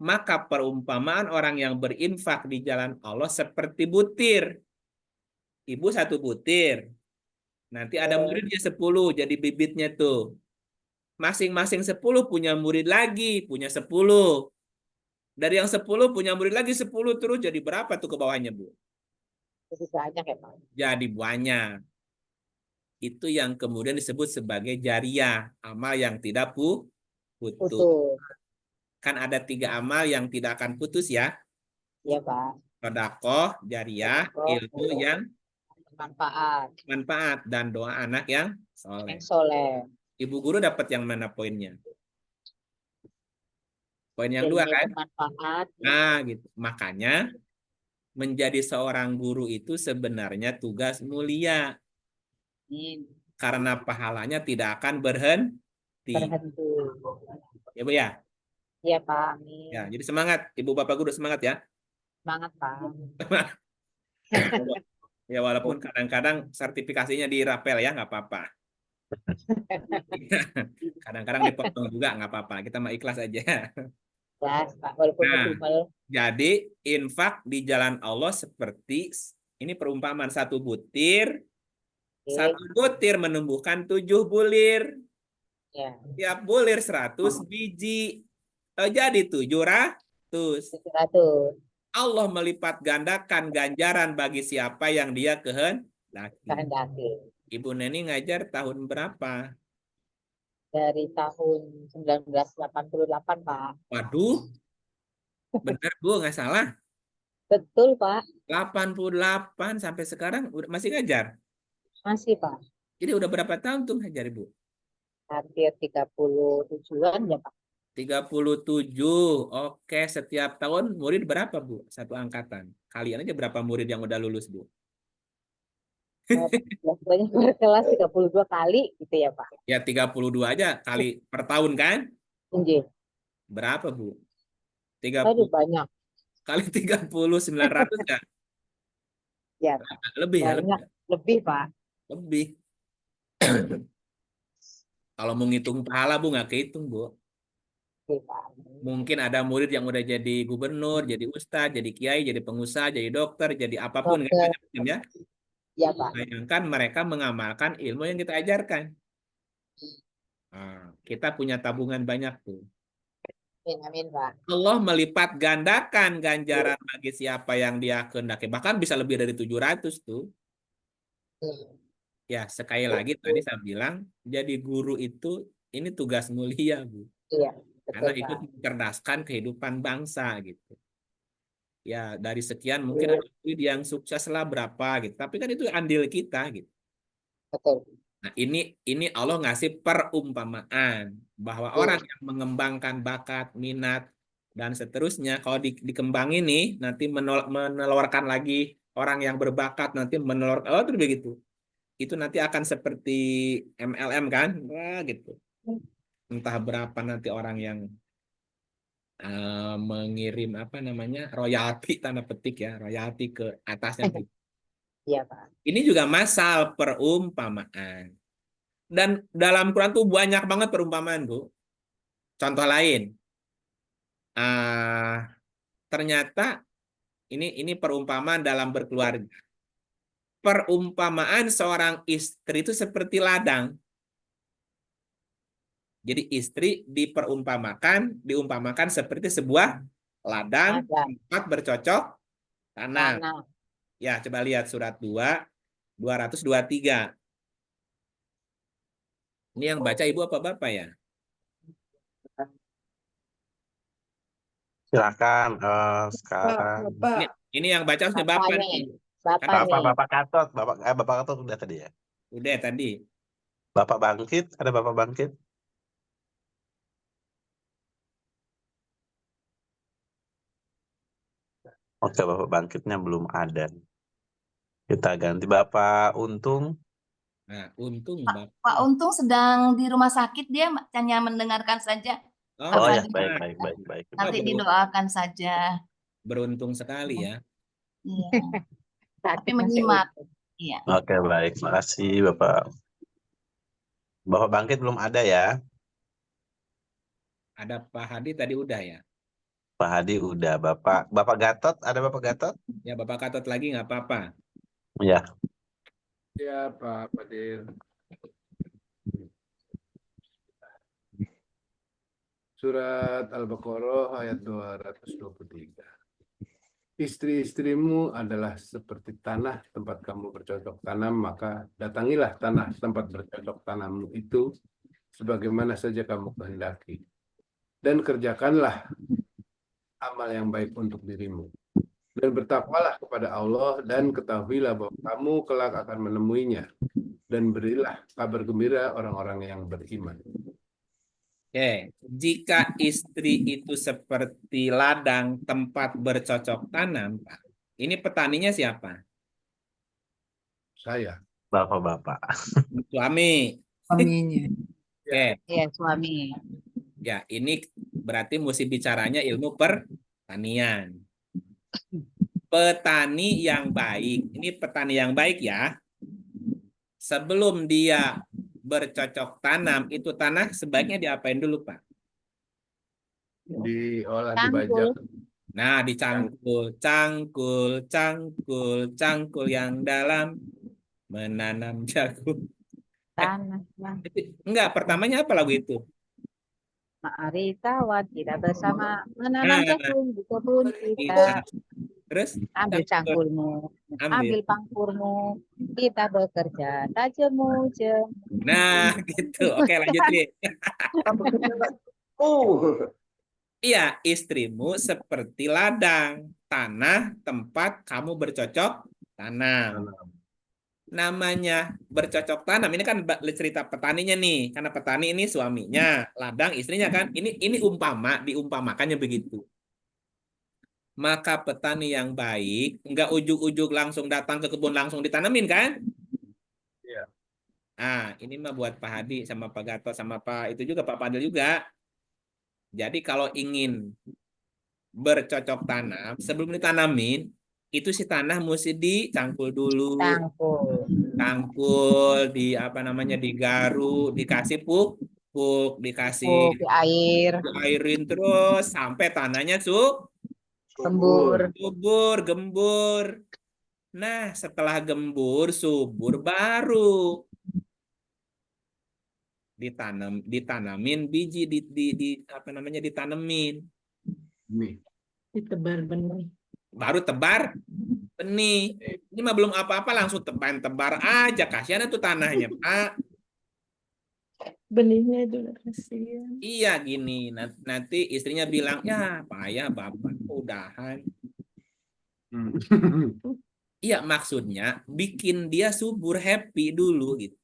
Maka perumpamaan orang yang berinfak di jalan Allah seperti butir. Ibu 1 butir. Nanti ada muridnya 10, jadi bibitnya tuh. Masing-masing 10 punya murid lagi, punya 10. Dari yang 10 punya murid lagi 10 terus jadi berapa tuh ke bawahnya, Bu? Jadi banyak ya, Pak. Jadi banyak. Itu yang kemudian disebut sebagai jariah, amal yang tidak putus. Kan ada 3 amal yang tidak akan putus ya. Iya, Pak. Sedekah, jariah, ilmu yang manfaat dan doa anak yang soleh. yang soleh. Ibu guru dapat yang mana poinnya? Poin yang Ilmu 2 kan? bermanfaat. Nah, gitu. Makanya menjadi seorang guru itu sebenarnya tugas mulia Amin. karena pahalanya tidak akan berhenti. Berhenti. Ya, Bu ya? Iya, Pak. Amin. Ya, jadi semangat Ibu Bapak guru, semangat ya. Semangat, Pak. Ya, walaupun kadang-kadang sertifikasinya dirapel ya, nggak apa-apa. Kadang-kadang dipotong juga nggak apa-apa. Kita mah ikhlas aja. Ya, Pak. Walaupun Nah, ngedumel. jadi infak di jalan Allah seperti ini perumpamaan satu butir menumbuhkan 7 bulir. Ya, Tiap bulir 100 biji. Jadi 700. 700. Allah melipat gandakan ganjaran bagi siapa yang dia kehendaki. Kehendaki. Ibu Neni ngajar tahun berapa? Dari tahun 1988, Pak. Waduh, benar Bu, nggak salah. Betul, Pak. 88 sampai sekarang masih ngajar. Masih, Pak. Jadi udah berapa tahun tuh ngajar Ibu? Hampir 37-an ya, Pak. 37. Oke, setiap tahun murid berapa, Bu? Satu angkatan. Kalian aja berapa murid yang udah lulus, Bu? Banyak berkelas 32 kali gitu ya, Pak. Ya 32 aja kali per tahun kan? Iya. Berapa, Bu? Aduh, 30 banyak. kali 30 900 ya? Ya, Lebih ya, banyak. Lebih, Pak. lebih. Kalau mau ngitung pahala, Bu, nggak kehitung, Bu. Oke, Pak. Mungkin ada murid yang udah jadi gubernur, jadi ustadz, jadi kiai, jadi pengusaha, jadi dokter, jadi apapun kan, Oke. macam-macam ya. Ya, Pak. Bayangkan mereka mengamalkan ilmu yang kita ajarkan. Nah, kita punya tabungan banyak tuh. Amin, amin, Pak. Allah melipat gandakan ganjaran bagi siapa yang dia kehendaki. Bahkan bisa lebih dari 700 tuh. Ya, sekali lagi tadi saya bilang, jadi guru itu ini tugas mulia, Bu. Iya, Karena betul, ikut Pak. mencerdaskan kehidupan bangsa gitu. Ya, dari sekian mungkin ada yang sukses lah berapa gitu. Tapi kan itu andil kita gitu. Betul. Nah, ini Allah ngasih perumpamaan bahwa orang yang mengembangkan bakat, minat dan seterusnya kalau dikembangin nih nanti menelurkan lagi orang yang berbakat nanti menelurkan itu begitu. Itu nanti akan seperti MLM kan? Wah, gitu. Entah berapa nanti orang yang mengirim apa namanya royalti tanda petik ya royalti ke atasnya. Iya, Pak. Ini juga masal perumpamaan. Dan dalam Quran tuh banyak banget perumpamaan, Bu. Contoh lain, ternyata ini perumpamaan dalam berkeluarga. Perumpamaan seorang istri itu seperti ladang. Jadi istri diumpamakan seperti sebuah ladang tempat bercocok tanam. Ya, coba lihat surat 2, 223. Ini yang baca Ibu apa Bapak ya? Silakan sekarang. Ini yang baca harusnya Bapak nih. Bapak Gatot, Bapak Gatot udah tadi ya? Udah tadi. Bapak Bangkit, ada Bapak Bangkit? Oke, Bapak Bangkitnya belum ada. Kita ganti Bapak Untung. Nah, Untung Pak Untung sedang di rumah sakit, dia hanya mendengarkan saja. Oh ya, baik. Nanti didoakan saja. Beruntung sekali ya. Iya. Tapi menyimak. Iya. Oke, baik. Makasih Bapak. Bapak Bangkit belum ada ya? Ada Pak Hadi tadi udah ya? Pak Hadi udah. Bapak Gatot, ada Bapak Gatot? Ya, Bapak Gatot lagi nggak apa-apa. Ya. Ya, Pak Fadil. Surat Al-Baqarah ayat 223. Istri-istrimu adalah seperti tanah tempat kamu bercocok tanam, maka datangilah tanah tempat bercocok tanammu itu sebagaimana saja kamu kehendaki. Dan kerjakanlah amal yang baik untuk dirimu. Dan bertakwalah kepada Allah dan ketahuilah bahwa kamu kelak akan menemuinya. Dan berilah kabar gembira orang-orang yang beriman. Oke, jika istri itu seperti ladang tempat bercocok tanam, Pak, ini petaninya siapa? Saya. Bapak-bapak. Suami. Suaminya. Oke, Ya, suami. ya ini berarti mesti bicaranya ilmu pertanian. Petani yang baik, ini petani yang baik ya. Sebelum dia bercocok tanam, itu tanah sebaiknya diapain dulu, Pak? Diolah, Cangkul. dibajak. Nah, dicangkul, cangkul, cangkul, cangkul yang dalam menanam jagung. Tanah. Enggak, pertamanya apa lagu itu? Mari kawan kita bersama menanam Nah, jagung di kebun kita. kita. Terus Ambil cangkulmu, ambil pangkurmu, kita bekerja tajemu jemu. Nah, gitu. Oke, lanjut nih. Iya, istrimu seperti ladang, tanah tempat kamu bercocok tanam. Namanya bercocok tanam, ini kan cerita petaninya nih, karena petani ini suaminya, ladang istrinya kan. Ini diumpamakannya begitu. Maka petani yang baik nggak ujuk-ujuk langsung datang ke kebun langsung ditanamin kan? Iya. Ah, ini mah buat Pak Hadi sama Pak Gatot sama Pak itu juga Pak Fadil juga. Jadi kalau ingin bercocok tanam, sebelum ditanamin, itu si tanah mesti dicangkul dulu. Cangkul. Cangkul, di apa namanya, digaruk, dikasih pupuk, dikasih Di air. airin terus sampai tanahnya Gembur. gembur. Nah, setelah gembur, subur baru ditanamin biji di apa namanya ditanemin. Ditebar benih. Baru tebar benih. Ini mah belum apa-apa langsung tebar aja, kasihan tuh tanahnya, Pak. Benihnya juga kasihan. Iya gini, nanti istrinya bilang, ya payah bapak, udahan. Iya maksudnya bikin dia subur, happy dulu gitu.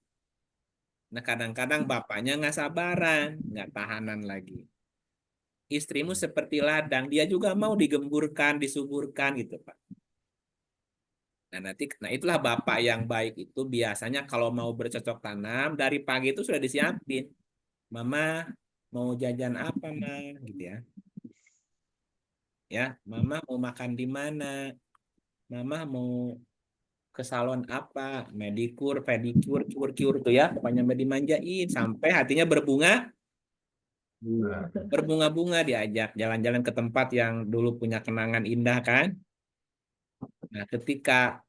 Nah kadang-kadang bapaknya nggak sabaran, nggak tahanan lagi. Istrimu seperti ladang, dia juga mau digemburkan, disuburkan gitu Pak. Nah itulah bapak yang baik itu biasanya kalau mau bercocok tanam dari pagi itu sudah disiapin. Mama mau jajan apa mah gitu ya. Ya, mama mau makan di mana? Mama mau ke salon apa? Medikur, pedikur, kur tuh ya, pokoknya dimanjain sampai hatinya berbunga-bunga diajak jalan-jalan ke tempat yang dulu punya kenangan indah kan. Nah, ketika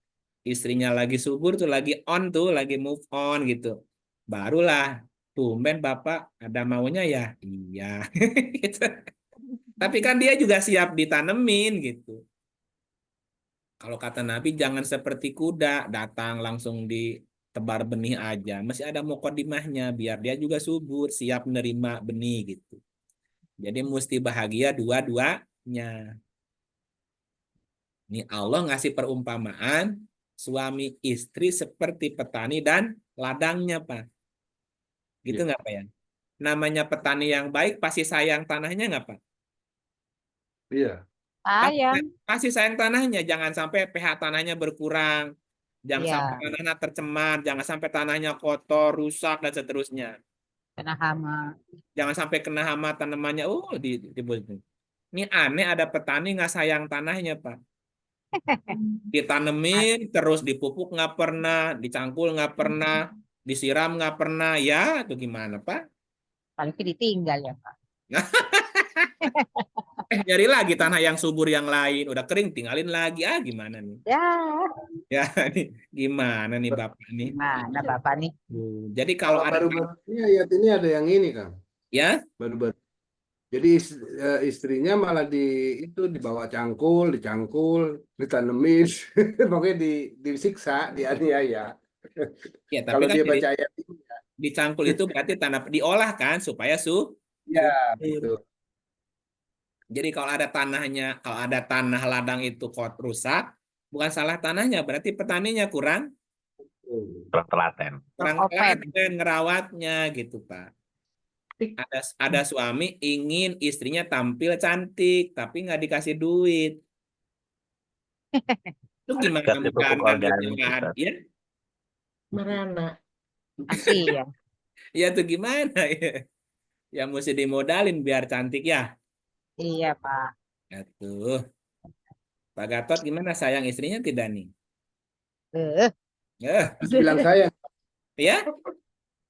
istrinya lagi subur tuh, lagi on tuh, lagi move on gitu. Barulah tumben bapak ada maunya ya. Iya. Gitu. Tapi kan dia juga siap ditanemin gitu. Kalau kata Nabi jangan seperti kuda, datang langsung ditebar benih aja. Masih ada mukodimahnya biar dia juga subur, siap menerima benih gitu. Jadi mesti bahagia dua-duanya. Ini Allah ngasih perumpamaan suami istri seperti petani dan ladangnya, Pak. Gitu nggak, Pak ya? Namanya petani yang baik pasti sayang tanahnya nggak, Pak? Iya. Sayang. Pasti sayang tanahnya, jangan sampai pH tanahnya berkurang, jangan Iya. sampai tanahnya tercemar, jangan sampai tanahnya kotor, rusak dan seterusnya. Kena hama. Jangan sampai kena hama tanamannya. Ini aneh ada petani nggak sayang tanahnya, Pak. Ditanemin terus dipupuk nggak pernah, dicangkul nggak pernah, disiram nggak pernah, ya itu gimana, Pak? Paling ditinggal ya Pak. Nyari lagi tanah yang subur yang lain, udah kering tinggalin lagi, gimana nih? Ya. Ya nih gimana nih Bapak nih? Mana Bapak nih? Jadi kalau ada baru-baru ini ayat ini ada yang ini Kang. ya, Baru-baru. Jadi istrinya malah dibawa cangkul, dicangkul, ditanemin, pokoknya disiksa, dianiaya. ya tapi Kalau kan dia baca ayat ini, dicangkul itu berarti tanah diolah kan supaya ya betul. Jadi kalau ada tanah ladang itu rusak, bukan salah tanahnya, berarti petaninya kurang Kurang telaten. Open. telaten ngerawatnya gitu, Pak. Ada suami ingin istrinya tampil cantik, tapi nggak dikasih duit. Itu gimana Kasih pupuk mempertahankan organik, kecewaan? Ustaz. Ya, Merana. Iya. ya tuh gimana ya? Ya mesti dimodalin biar cantik ya. Iya, Pak. Atuh. Pak Gatot gimana, sayang istrinya tidak nih? Harus bilang sayang, Ya,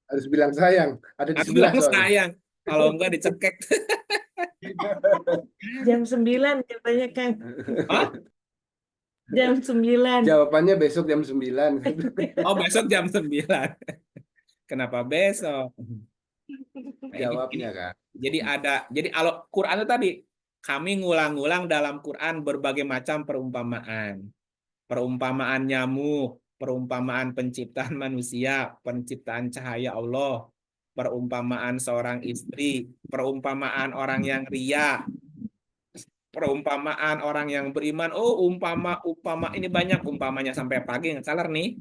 harus bilang sayang. Ada di aku sebelah bilang soalnya. sayang. Kalau enggak dicekek. Jam 9 katanya kan. Hah? Jam 9. Jawabannya besok jam 9. Oh, besok jam 9. Kenapa besok? Jawabnya kan. Jadi kalau Quran itu tadi, kami ngulang-ngulang dalam Quran berbagai macam perumpamaan. Perumpamaan nyamuk, perumpamaan penciptaan manusia, penciptaan cahaya Allah, perumpamaan seorang istri, perumpamaan orang yang ria, perumpamaan orang yang beriman. Oh, umpama ini banyak umpamanya sampai pagi ngecalar nih.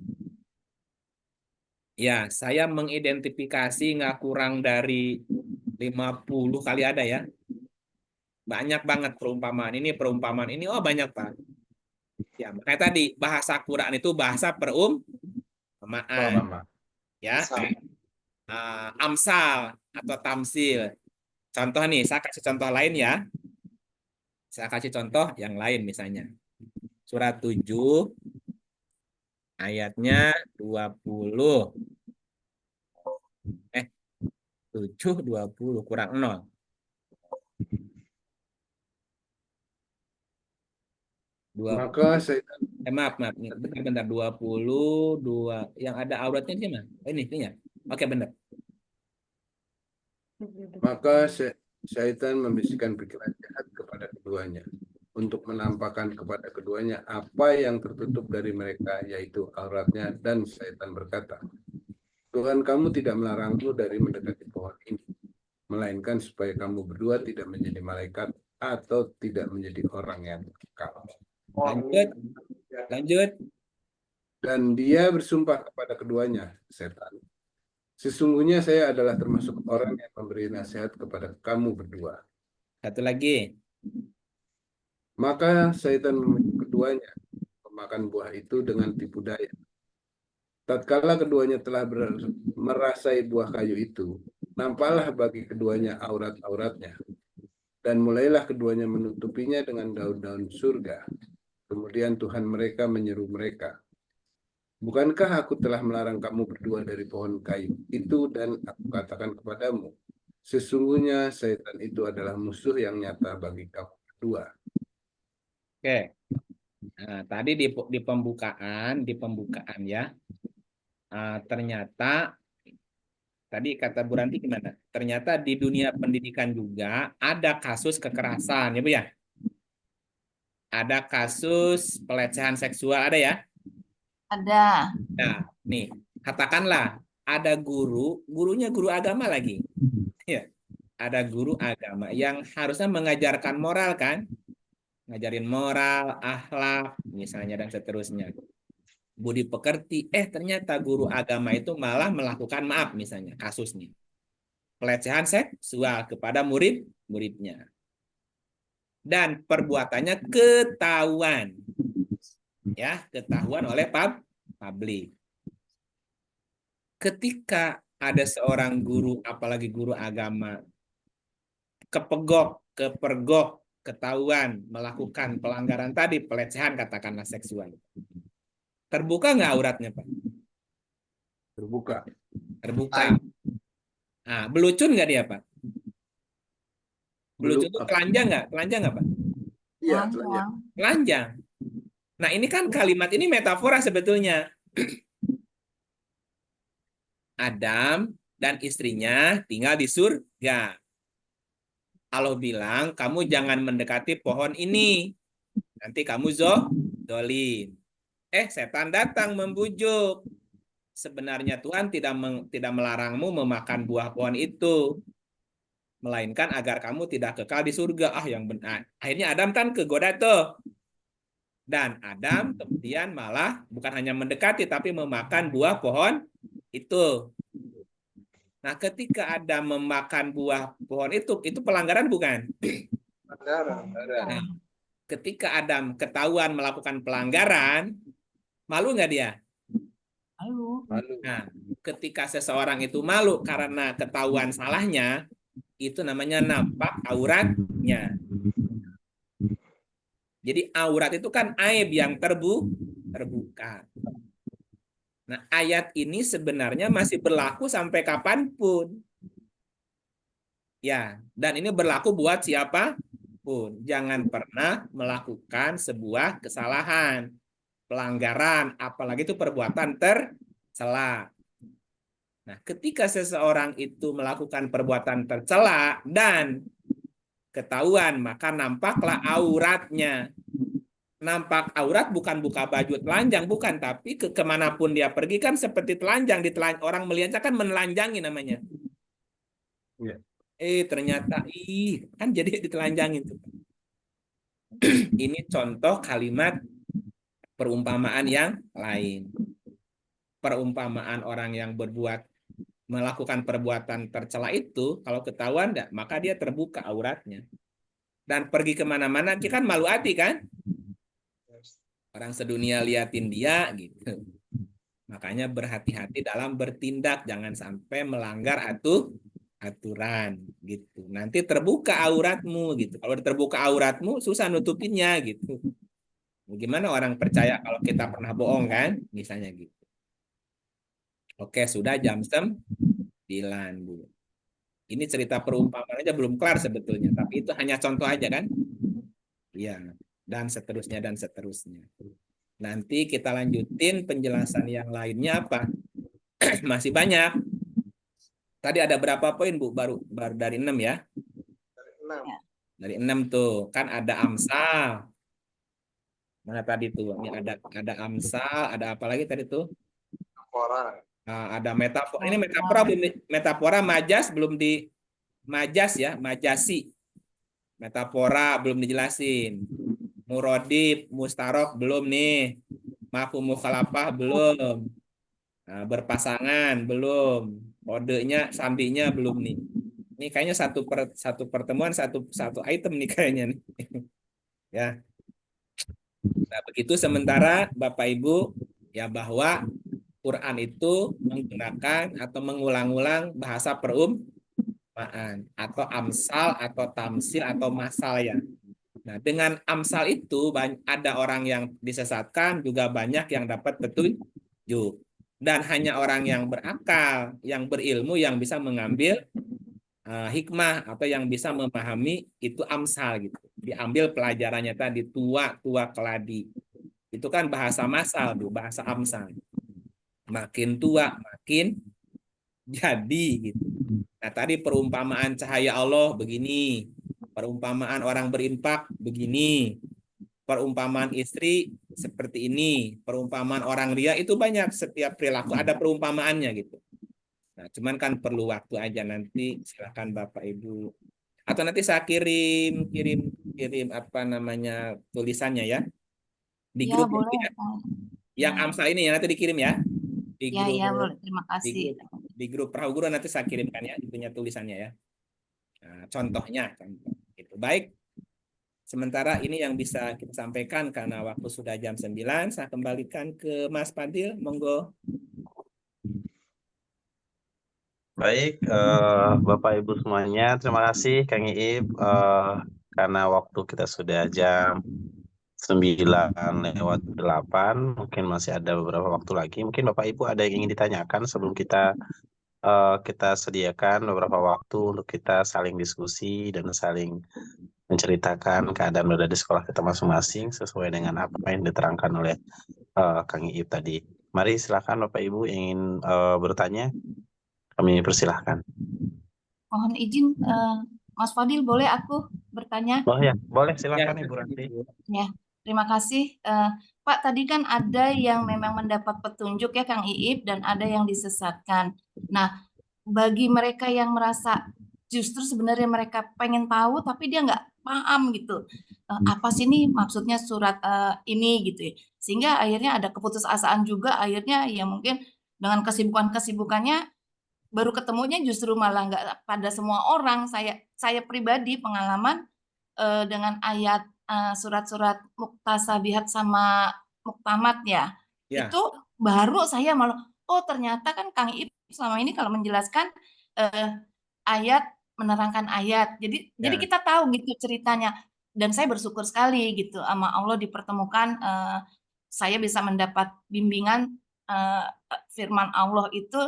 Ya, saya mengidentifikasi nggak kurang dari 50 kali ada ya. Banyak banget perumpamaan ini. Oh, banyak, Pak. Ya, makanya tadi bahasa Quran itu bahasa perumpamaan. Mama. Ya, amsal atau tamsil. Contoh nih, saya kasih contoh lain ya. Saya kasih contoh yang lain misalnya. Surat 7 ayatnya 20. 7 20 kurang 0. Maka saya Maaf, bentar 22 yang ada auratnya dia mah. Oh, ini ya. Oke, benar. Maka syaitan membisikkan pikiran jahat kepada keduanya untuk menampakkan kepada keduanya apa yang tertutup dari mereka, yaitu auratnya, dan syaitan berkata, Tuhan kamu tidak melarangmu dari mendekati pohon ini, melainkan supaya kamu berdua tidak menjadi malaikat atau tidak menjadi orang yang kekal. Lanjut. Dan dia bersumpah kepada keduanya, setan, sesungguhnya saya adalah termasuk orang yang memberi nasihat kepada kamu berdua. Satu lagi. Maka syaitan memujuk keduanya memakan buah itu dengan tipu daya. Tatkala keduanya telah merasai buah kayu itu, nampaklah bagi keduanya aurat-auratnya. Dan mulailah keduanya menutupinya dengan daun-daun surga. Kemudian Tuhan mereka menyeru mereka, bukankah aku telah melarang kamu berdua dari pohon kayu itu, dan aku katakan kepadamu, sesungguhnya syaitan itu adalah musuh yang nyata bagi kamu berdua. Oke. Nah, tadi di pembukaan ya. Ternyata tadi kata Bu Ranti gimana? Ternyata di dunia pendidikan juga ada kasus kekerasan ya, Bu ya. Ada kasus pelecehan seksual, ada ya? Ada. Nah, nih, katakanlah ada gurunya guru agama lagi. Ya. Ada guru agama yang harusnya mengajarkan moral kan? Ngajarin moral, akhlak, misalnya dan seterusnya. Budi pekerti, ternyata guru agama itu malah melakukan, maaf misalnya kasusnya, pelecehan seksual kepada murid-muridnya. Dan perbuatannya ketahuan. Ya, ketahuan oleh publik. Ketika ada seorang guru, apalagi guru agama, kepergok, ketahuan melakukan pelanggaran tadi, pelecehan katakanlah seksual. Terbuka nggak auratnya, Pak? Terbuka. Nah, belucun nggak dia, Pak? Belucun itu telanjang nggak? Telanjang nggak, Pak? Iya, telanjang. Telanjang. Nah, ini kan kalimat ini metafora sebetulnya. Adam dan istrinya tinggal di surga. Allah bilang, kamu jangan mendekati pohon ini. Nanti kamu zolim. Setan datang membujuk. Sebenarnya Tuhan tidak melarangmu memakan buah pohon itu. melainkan agar kamu tidak kekal di surga. Yang benar. Akhirnya Adam kan kegoda tuh. Dan Adam kemudian malah bukan hanya mendekati tapi memakan buah pohon itu. Nah, ketika Adam memakan buah pohon itu pelanggaran bukan? Pelanggaran. Nah, ketika Adam ketahuan melakukan pelanggaran, malu nggak dia? Malu. Nah, ketika seseorang itu malu karena ketahuan salahnya, itu namanya nampak auratnya. Jadi aurat itu kan aib yang terbuka. Nah, ayat ini sebenarnya masih berlaku sampai kapanpun. Ya, dan ini berlaku buat siapapun. Jangan pernah melakukan sebuah kesalahan, pelanggaran, apalagi itu perbuatan tercela. Nah, ketika seseorang itu melakukan perbuatan tercela dan ketahuan, maka nampaklah auratnya. Nampak aurat bukan buka baju telanjang, bukan, tapi kemanapun dia pergi kan seperti telanjang, orang melihatnya kan menelanjangi namanya. Iya. Ternyata kan jadi ditelanjangin tuh. Ini contoh kalimat perumpamaan yang lain. Perumpamaan orang yang melakukan perbuatan tercela itu, kalau ketahuan maka dia terbuka auratnya. Dan pergi kemana-mana, dia kan malu hati kan? Orang sedunia liatin dia gitu. Makanya berhati-hati dalam bertindak, jangan sampai melanggar aturan gitu. Nanti terbuka auratmu gitu. Kalau terbuka auratmu susah nutupinnya gitu. Gimana orang percaya kalau kita pernah bohong kan? Misalnya gitu. Oke, sudah jam 9, Bu. Ini cerita perumpamaan aja belum kelar sebetulnya, tapi itu hanya contoh aja kan? Iya, dan seterusnya dan seterusnya. Nanti kita lanjutin penjelasan yang lainnya apa? Masih banyak. Tadi ada berapa poin, Bu? Baru dari 6 ya? Dari 6 tuh. Kan ada amsal. Mana tadi tuh? Ini ada amsal, ada apa lagi tadi tuh? Metafora. Ada metafora. Ini metafora majas belum di majas ya, majasi. Metafora belum dijelasin. Murodib, mustarok belum nih. Mafhum mukhalafah belum. Nah, berpasangan belum. Kodenya, sambinya belum nih. Ini kayaknya satu pertemuan satu item nih kayaknya nih. Ya. Nah, begitu sementara Bapak Ibu ya bahwa Quran itu menggunakan atau mengulang-ulang bahasa perumpamaan atau amsal atau tamsil atau masal ya. Nah, dengan amsal itu ada orang yang disesatkan, juga banyak yang dapat petunjuk. Dan hanya orang yang berakal, yang berilmu, yang bisa mengambil hikmah atau yang bisa memahami itu amsal gitu. Diambil pelajarannya tadi, tua keladi. Itu kan bahasa masal, Bu, bahasa amsal. Makin tua, makin jadi gitu. Nah, tadi perumpamaan cahaya Allah begini. Perumpamaan orang berinfak begini. Perumpamaan istri seperti ini. Perumpamaan orang ria itu banyak, setiap perilaku ada perumpamaannya gitu. Nah, cuman kan perlu waktu aja, nanti silakan Bapak Ibu. Atau nanti saya kirim apa namanya tulisannya ya. Di Ya, grup boleh. ya. Yang amsal ini ya nanti dikirim ya. Di Ya, grup, ya, boleh. Terima kasih. di grup Perahu Guru nanti saya kirimkan ya, punya tulisannya ya. Nah, contohnya gitu. Baik. Sementara ini yang bisa kita sampaikan karena waktu sudah jam 9, saya kembalikan ke Mas Fadil, monggo. Baik, Bapak Ibu semuanya, terima kasih Kang Iip, karena waktu kita sudah jam 9:08, mungkin masih ada beberapa waktu lagi. Mungkin Bapak Ibu ada yang ingin ditanyakan sebelum kita sediakan beberapa waktu untuk kita saling diskusi dan saling menceritakan keadaan berada di sekolah kita masing-masing sesuai dengan apa yang diterangkan oleh Kang Iip tadi. Mari silakan Bapak Ibu ingin bertanya, kami persilahkan. Mohon izin, Mas Fadil, boleh aku bertanya? Oh ya, boleh silakan Ibu Ranti. Ya, terima kasih. Pak, tadi kan ada yang memang mendapat petunjuk ya Kang Iip dan ada yang disesatkan. Nah, bagi mereka yang merasa justru sebenarnya mereka pengen tahu tapi dia nggak paham gitu. Apa sih ini maksudnya surat ini gitu ya. Sehingga akhirnya ada keputusasaan juga, akhirnya ya mungkin dengan kesibukannya baru ketemunya justru malah nggak pada semua orang. Saya pribadi pengalaman dengan ayat surat-surat muktasabihat sama muktamat ya, Ya, itu baru saya malah, oh ternyata kan Kang Ip selama ini kalau menjelaskan ayat menerangkan ayat. Jadi ya, kita tahu gitu ceritanya. Dan saya bersyukur sekali gitu sama Allah dipertemukan, saya bisa mendapat bimbingan firman Allah itu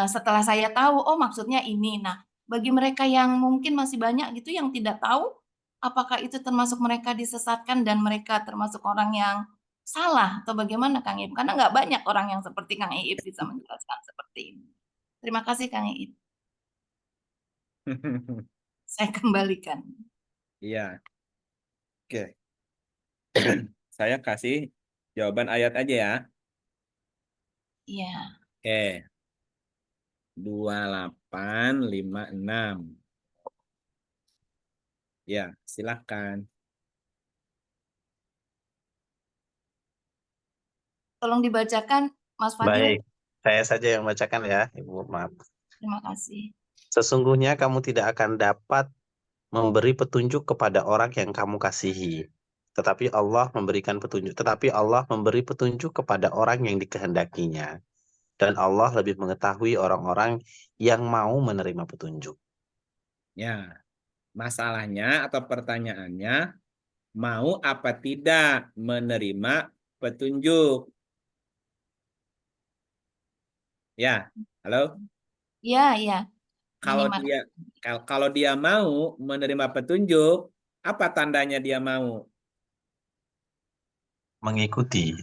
setelah saya tahu, oh maksudnya ini. Nah, bagi mereka yang mungkin masih banyak gitu yang tidak tahu, apakah itu termasuk mereka disesatkan dan mereka termasuk orang yang salah atau bagaimana Kang Iip? Karena nggak banyak orang yang seperti Kang Iip bisa menjelaskan seperti ini. Terima kasih Kang Iip. Saya kembalikan. iya. Oke. Saya kasih jawaban ayat aja ya. Iya. Oke. 2856. Ya, silakan. Tolong dibacakan Mas Fadil. Baik, saya saja yang bacakan ya, Ibu. Maaf. Terima kasih. Sesungguhnya kamu tidak akan dapat memberi petunjuk kepada orang yang kamu kasihi. Tetapi Allah memberi petunjuk kepada orang yang dikehendakinya. Dan Allah lebih mengetahui orang-orang yang mau menerima petunjuk. Ya, masalahnya atau pertanyaannya, mau apa tidak menerima petunjuk? Ya, halo? Iya, iya. Kalau Menyimak. kalau dia mau menerima petunjuk, apa tandanya dia mau? Mengikuti,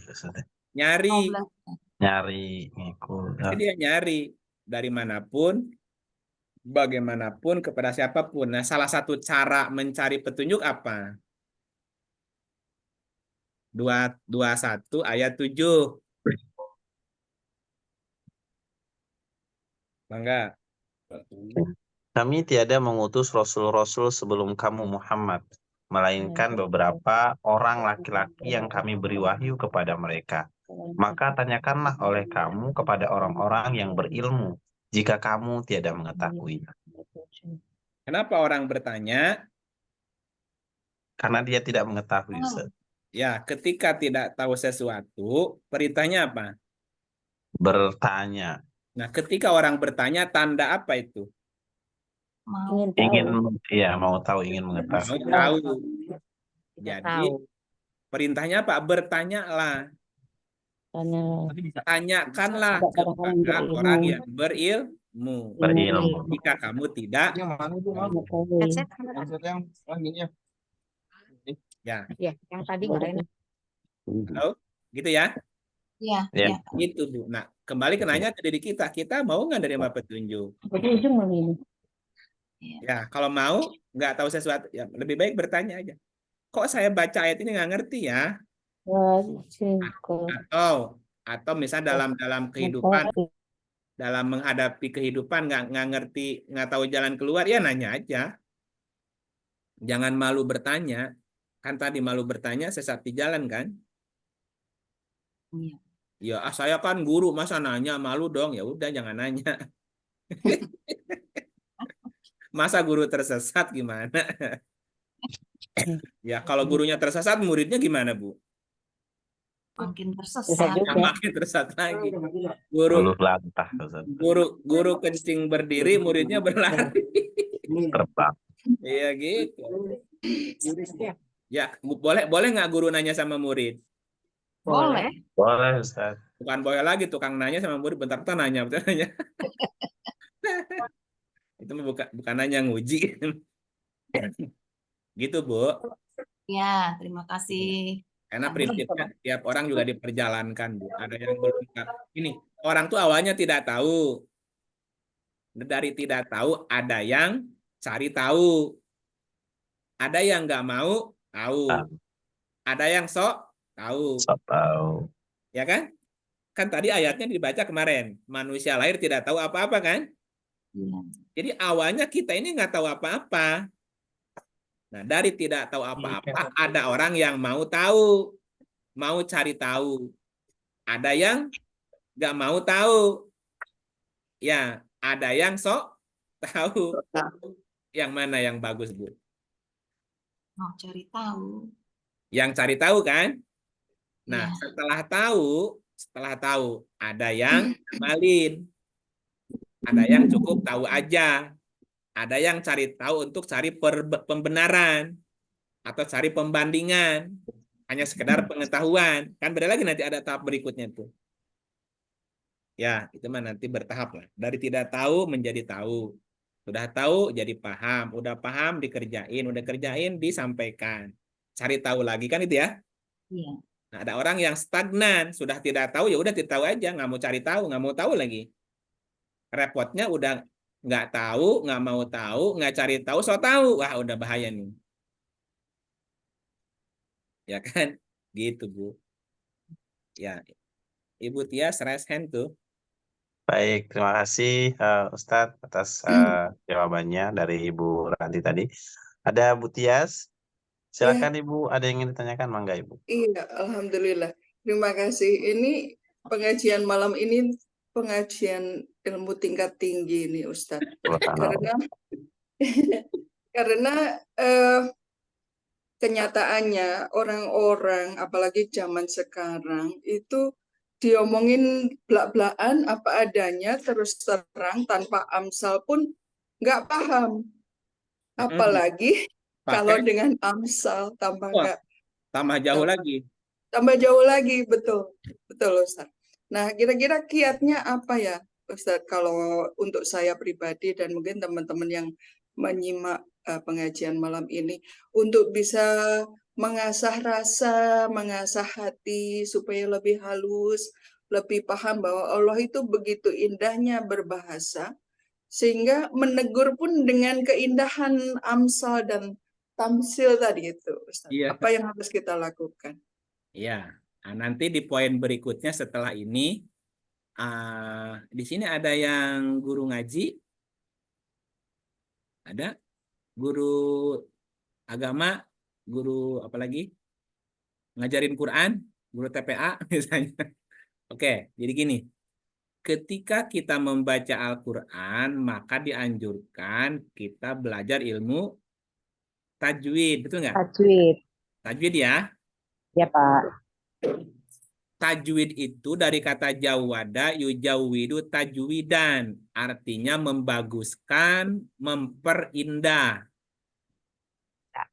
Nyari. Mau belajar. nyari, ngikut. Jadi dia nyari dari manapun, bagaimanapun, kepada siapapun. Nah, salah satu cara mencari petunjuk apa? 21 ayat 7. Bangga. Kami tiada mengutus rasul-rasul sebelum kamu Muhammad, melainkan beberapa orang laki-laki yang kami beri wahyu kepada mereka. Maka tanyakanlah oleh kamu kepada orang-orang yang berilmu, jika kamu tiada mengetahui. Kenapa orang bertanya? Karena dia tidak mengetahui, Ustaz. Ya, ketika tidak tahu sesuatu, perintahnya apa? Bertanya. Nah, ketika orang bertanya, tanda apa itu? Mau. Mau tahu, ingin mengetahui. Mau tahu. Jadi, perintahnya apa? Bertanyalah. Tanyakanlah kepada orang yang berilmu. Jika kamu tidak, ya. Yang tadi nggak enak. Oh, gitu ya? Iya, Ya. iya. Itu, Bu. Nah, kembali ke nanya ke diri kita. Kita mau nggak menerima petunjuk? Ya, kalau mau nggak tahu sesuatu, ya lebih baik bertanya aja. Kok saya baca ayat ini nggak ngerti ya? Atau misalnya dalam kehidupan, dalam menghadapi kehidupan nggak ngerti, nggak tahu jalan keluar, ya nanya aja. Jangan malu bertanya. Kan tadi malu bertanya sesat di jalan kan? Iya. Ya, saya kan guru, masa nanya, malu dong. Ya udah, jangan nanya. Masa guru tersesat gimana? Ya, kalau gurunya tersesat, muridnya gimana, Bu? Makin tersesat. Makin tersesat lagi. Bulu lantah, Ustaz. Guru kencing berdiri, muridnya berlari. Terbang. Iya gitu. Ya, boleh nggak guru nanya sama murid? Boleh. Boleh, Ustaz. Bukan boleh lagi tukang nanya sama murid, bentar-bentar nanya. Itu bukan nanya, nguji. Gitu, Bu. Ya, terima kasih. Karena prinsipnya tiap orang juga diperjalankan, Bu. Ada yang belum. Ini, orang tuh awalnya tidak tahu. Dari tidak tahu, ada yang cari tahu. Ada yang nggak mau tahu. Ada yang sok tahu. Sok tahu. Ya kan? Kan tadi ayatnya dibaca kemarin. Manusia lahir tidak tahu apa-apa kan? Iya. Jadi awalnya kita ini nggak tahu apa-apa. Nah, dari tidak tahu apa-apa, ada orang yang mau tahu, mau cari tahu. Ada yang nggak mau tahu. Ya, ada yang sok tahu. Yang mana yang bagus, Bu? Mau cari tahu. Yang cari tahu kan? Nah, Iya. setelah tahu, ada yang malin. Ada yang cukup tahu aja. Ada yang cari tahu untuk cari pembenaran atau cari pembandingan. Hanya sekedar pengetahuan. Kan beda lagi nanti ada tahap berikutnya tuh. Ya, itu mah nanti bertahap lah. Dari tidak tahu menjadi tahu. Sudah tahu jadi paham. Udah paham dikerjain. Udah kerjain disampaikan. Cari tahu lagi kan itu ya. Iya. Nah, ada orang yang stagnan. Sudah tidak tahu ya udah tidak tahu aja. Nggak mau cari tahu. Nggak mau tahu lagi. Repotnya udah nggak tahu, nggak mau tahu, nggak cari tahu, so tahu. Wah, udah bahaya nih. Ya kan? Gitu, Bu. Ya, Ibu Tia, raise hand tuh. Baik, terima kasih Ustadz atas jawabannya dari Ibu Ranti tadi. Ada Bu Tias, silakan Ibu, ada yang ingin ditanyakan, mangga Ibu. Iya, alhamdulillah. Terima kasih. Ini pengajian malam ini pengajian ilmu tingkat tinggi nih Ustadz. Karena kenyataannya orang-orang apalagi zaman sekarang itu diomongin belak-belakan apa adanya terus terang tanpa amsal pun nggak paham. Apalagi kalau dengan amsal tambah jauh lagi. Tambah jauh lagi, betul. Betul, Ustaz. Nah, kira-kira kiatnya apa ya, Ustaz, kalau untuk saya pribadi dan mungkin teman-teman yang menyimak pengajian malam ini, untuk bisa mengasah rasa, mengasah hati, supaya lebih halus, lebih paham bahwa Allah itu begitu indahnya berbahasa, sehingga menegur pun dengan keindahan amsal dan tamsil tadi itu, Ustaz. Iya. Apa yang harus kita lakukan? Ya, nah, nanti di poin berikutnya setelah ini, di sini ada yang guru ngaji, ada guru agama, guru apa lagi? Ngajarin Quran, guru TPA misalnya. Oke, jadi gini. Ketika kita membaca Al-Quran, maka dianjurkan kita belajar ilmu tajwid, betul nggak? Tajwid. Tajwid ya? Ya, Pak. Tajwid itu dari kata jawada, yujawwidu tajwidan. Artinya membaguskan, memperindah.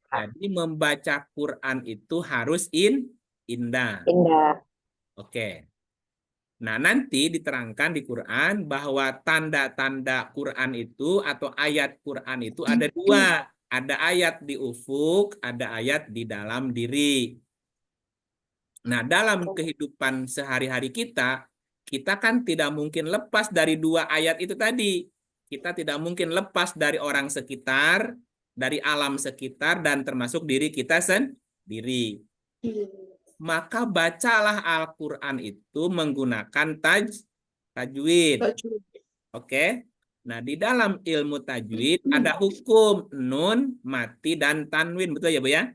Jadi membaca Quran itu harus indah. Indah. Oke. Nah, nanti diterangkan di Quran bahwa tanda-tanda Quran itu atau ayat Quran itu ada dua. Ada ayat di ufuk, ada ayat di dalam diri. Nah, dalam kehidupan sehari-hari kita kan tidak mungkin lepas dari dua ayat itu tadi. Kita tidak mungkin lepas dari orang sekitar, dari alam sekitar, dan termasuk diri kita sendiri. Maka bacalah Al-Quran itu menggunakan tajwid. Oke. Nah, di dalam ilmu tajwid ada hukum nun, mati, dan tanwin. Betul ya, Bu ya?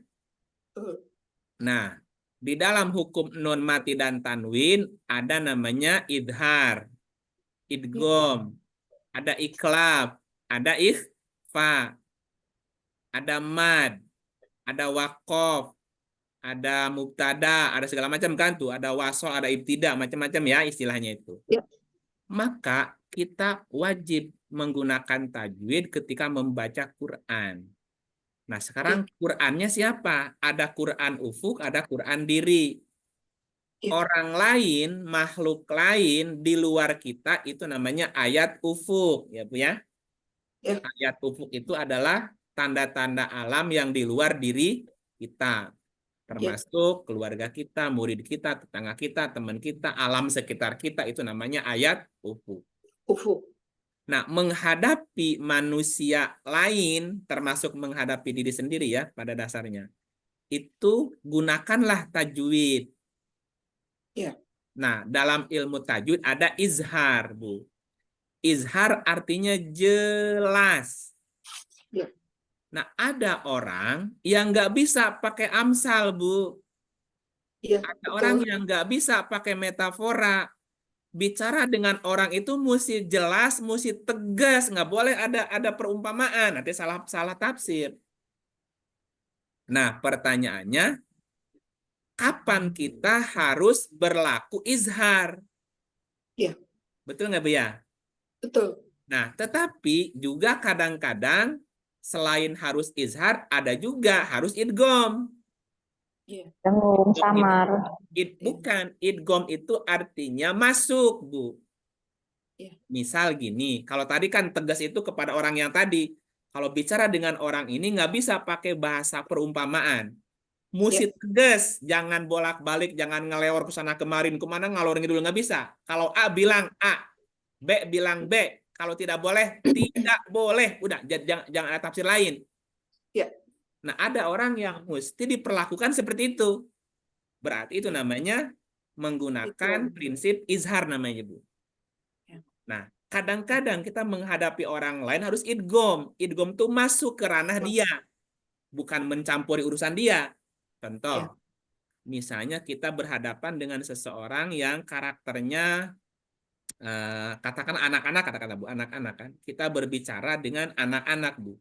Nah, di dalam hukum nun, mati, dan tanwin ada namanya idhar, idgham, ada iklab, ada ikhfa, ada mad, ada waqaf, ada mubtada, ada segala macam kan tuh, ada wasol, ada ibtida, macam-macam ya istilahnya itu. Maka kita wajib menggunakan tajwid ketika membaca Quran. Nah, sekarang Qurannya siapa? Ada Quran ufuk, ada Quran diri. Orang lain, makhluk lain di luar kita itu namanya ayat ufuk, ya Bu ya. Ayat ufuk itu adalah tanda-tanda alam yang di luar diri kita. Termasuk keluarga kita, murid kita, tetangga kita, teman kita, alam sekitar kita, itu namanya ayat ufuk. Nah, menghadapi manusia lain, termasuk menghadapi diri sendiri ya, pada dasarnya, itu gunakanlah tajwid. Nah, dalam ilmu tajwid ada izhar, Bu. Izhar artinya jelas. Ya. Nah, ada orang yang nggak bisa pakai amsal, Bu. Iya, Ada betul. orang yang nggak bisa pakai metafora. Bicara dengan orang itu mesti jelas, mesti tegas, nggak boleh ada perumpamaan, nanti salah tafsir. Nah, pertanyaannya, kapan kita harus berlaku izhar? Iya, Betul nggak, Bu ya? betul. Nah, tetapi juga kadang-kadang selain harus izhar, ada juga harus idgham. Iya. Dengung, samar. Bukan, idgham itu artinya masuk, Bu. Iya. Misal gini, kalau tadi kan tegas itu kepada orang yang tadi. Kalau bicara dengan orang ini nggak bisa pakai bahasa perumpamaan. Mesti tegas, jangan bolak-balik, jangan ngelewor ke sana kemarin, kemana ngalor ngidul, nggak bisa. Kalau A bilang A, B bilang B. Kalau tidak boleh, tidak boleh. Udah, jangan ada tafsir lain. Ya. Nah, ada orang yang mesti diperlakukan seperti itu. Berarti itu namanya menggunakan prinsip izhar namanya, Bu. Nah, kadang-kadang kita menghadapi orang lain harus idgham. Idgham itu masuk ke ranah dia, bukan mencampuri urusan dia. Contoh, misalnya kita berhadapan dengan seseorang yang karakternya katakan anak-anak, katakan Bu, anak-anak kan. Kita berbicara dengan anak-anak, Bu.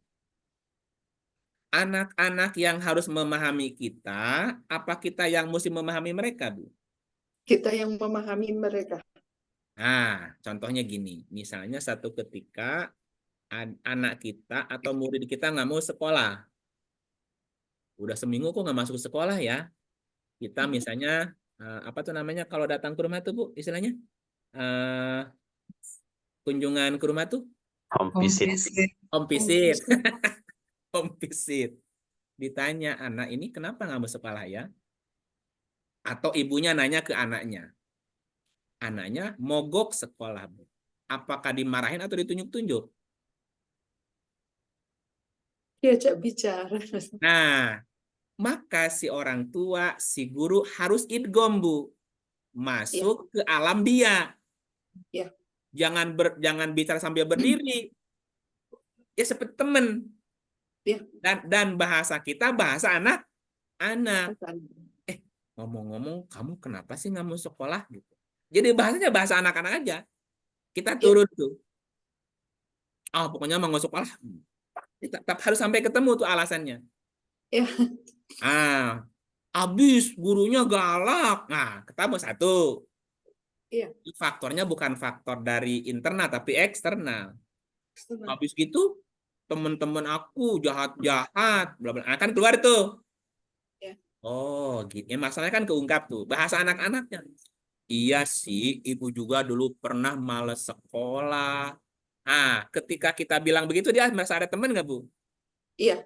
Anak-anak yang harus memahami kita, apa kita yang mesti memahami mereka, Bu? Kita yang memahami mereka. Nah, contohnya gini, misalnya satu ketika anak kita atau murid kita nggak mau sekolah. Udah seminggu kok nggak masuk sekolah ya. Kita misalnya, apa tuh namanya kalau datang ke rumah tuh, Bu, istilahnya? Kunjungan ke rumah tuh? Home visit. Home visit. Home visit. Ditanya, anak ini kenapa nggak mau sekolah ya? Atau ibunya nanya ke anaknya. Anaknya mogok sekolah, Bu. Apakah dimarahin atau ditunjuk-tunjuk? Diajak bicara. Nah, maka si orang tua, si guru harus idgham, Bu. Masuk ke alam dia. Ya. Jangan bicara sambil berdiri. Ya seperti teman. Ya. Dan bahasa kita bahasa anak-anak. Ngomong-ngomong, kamu kenapa sih nggak mau sekolah gitu? Jadi bahasanya bahasa anak-anak aja. Kita turun tuh. Pokoknya mau nggak sekolah. Tetap harus sampai ketemu tuh alasannya. Ya. Habis gurunya galak. Nah, ketemu satu. Iya. Faktornya bukan faktor dari internal tapi eksternal. Habis gitu teman-teman aku jahat-jahat, bla bla. Kan keluar tuh. Ya. Oh, gitu. Ya, masalahnya kan keungkap tuh bahasa anak-anaknya. Iya sih, ibu juga dulu pernah males sekolah. Ketika kita bilang begitu dia merasa ada teman nggak, Bu? Iya.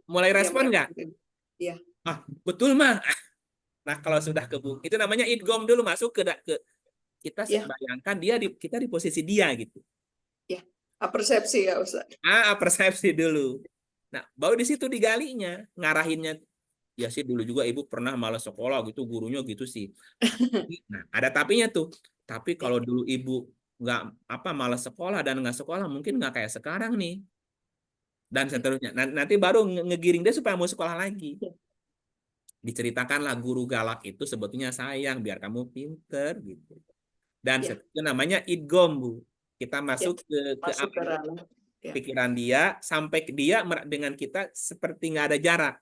Mulai respon nggak? Iya. Betul mah. Nah, kalau sudah ke Bu, itu namanya idgham dulu masuk ke kita bayangkan kita di posisi dia gitu. Ya, persepsi ya Ustaz. Persepsi dulu. Nah, baru di situ digalinya, ngarahinnya. Ya sih dulu juga ibu pernah malas sekolah gitu, gurunya gitu sih. Nah, ada tapinya tuh. Tapi kalau dulu ibu nggak malas sekolah dan nggak sekolah, mungkin nggak kayak sekarang nih. Dan seterusnya. Nanti baru ngegiring dia supaya mau sekolah lagi. Diceritakanlah guru galak itu sebetulnya sayang biar kamu pinter gitu. Dan itu namanya idgham, Bu. Kita masuk ke pikiran dia sampai dia dengan kita seperti nggak ada jarak.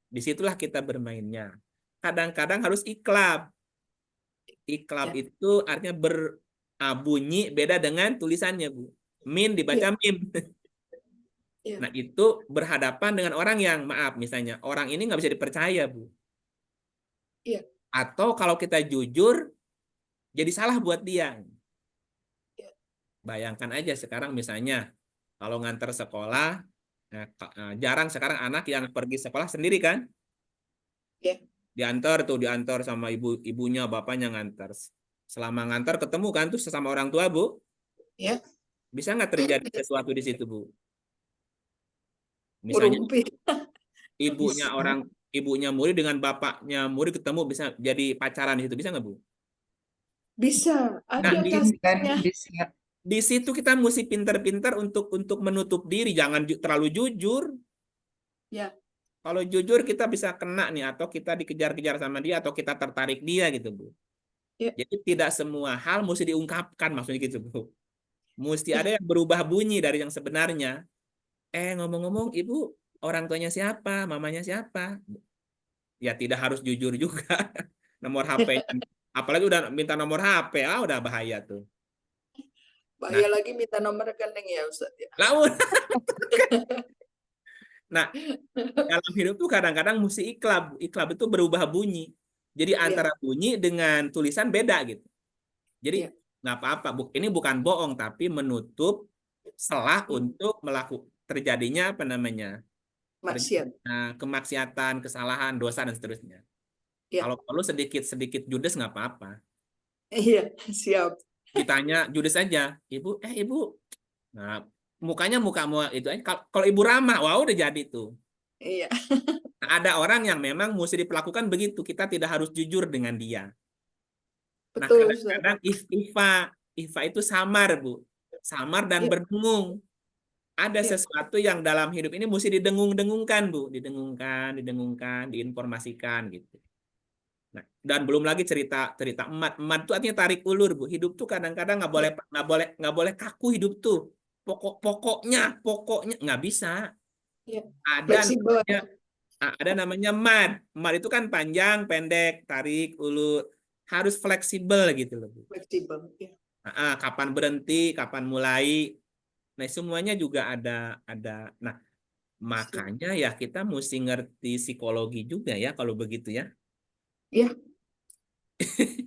Disitulah kita bermainnya. Kadang-kadang harus iklab. Iklab itu artinya bunyi beda dengan tulisannya, Bu. Min dibaca mim. Nah, itu berhadapan dengan orang yang, maaf, misalnya, orang ini nggak bisa dipercaya, Bu. Iya. Atau kalau kita jujur, jadi salah buat dia. Bayangkan aja sekarang misalnya, kalau ngantar sekolah, jarang sekarang anak yang pergi sekolah sendiri kan? Diantar sama ibunya, bapaknya ngantar. Selama ngantar ketemu kan tuh sesama orang tua, Bu? Ya. Bisa nggak terjadi sesuatu di situ, Bu? Misalnya ibunya murid dengan bapaknya murid ketemu bisa jadi pacaran di situ, bisa nggak, Bu? Bisa, Nah, ada Memungkinkan kasusnya. bisa. di situ kita mesti pintar-pintar untuk menutup diri, jangan terlalu jujur. Ya, Kalau jujur kita bisa kena nih, atau kita dikejar-kejar sama dia, atau kita tertarik dia gitu, Bu. ya, Jadi tidak semua hal mesti diungkapkan, maksudnya gitu, Bu. Mesti ada yang berubah bunyi dari yang sebenarnya. Ngomong-ngomong, Ibu orang tuanya siapa, mamanya siapa? Ya tidak harus jujur juga. Nomor HP, apalagi udah minta nomor HP, udah bahaya tuh. Nah, bahaya lagi minta nomor rekening ya Ustaz ya. laun. Nah, dalam hidup tuh kadang-kadang mesti iklab. Iklab itu berubah bunyi. Jadi Iya, antara bunyi dengan tulisan beda gitu. Jadi iya, nggak apa-apa. Ini bukan bohong, tapi menutup celah untuk melakukan terjadinya apa namanya maksiat. kemaksiatan, kesalahan, dosa dan seterusnya. Iya, Kalau perlu sedikit judes nggak apa-apa. iya, siap. Ditanya judes aja, ibu, ibu, nah mukanya muka itu aja. Kalau ibu ramah, wah udah jadi tuh. Iya, Nah, ada orang yang memang mesti diperlakukan begitu. Kita tidak harus jujur dengan dia. Nah, betul Ustaz. kadang-kadang Ifa itu samar, Bu. Samar dan Iya, berdengung. Ada iya, sesuatu yang dalam hidup ini mesti didengung-dengungkan, Bu. Didengungkan, diinformasikan gitu. Nah, dan belum lagi cerita emat. Emat itu artinya tarik ulur, Bu. Hidup tuh kadang-kadang iya, nggak boleh kaku hidup tuh. Pokoknya nggak bisa. iya. Ada Fleksibel, namanya mad. Mad itu kan panjang, pendek, tarik, ulur. Harus fleksibel gitu loh, Bu. fleksibel. Iya, Kapan berhenti, kapan mulai. Nah, semuanya juga ada. Nah, siap. makanya ya kita mesti ngerti psikologi juga ya kalau begitu ya. Iya,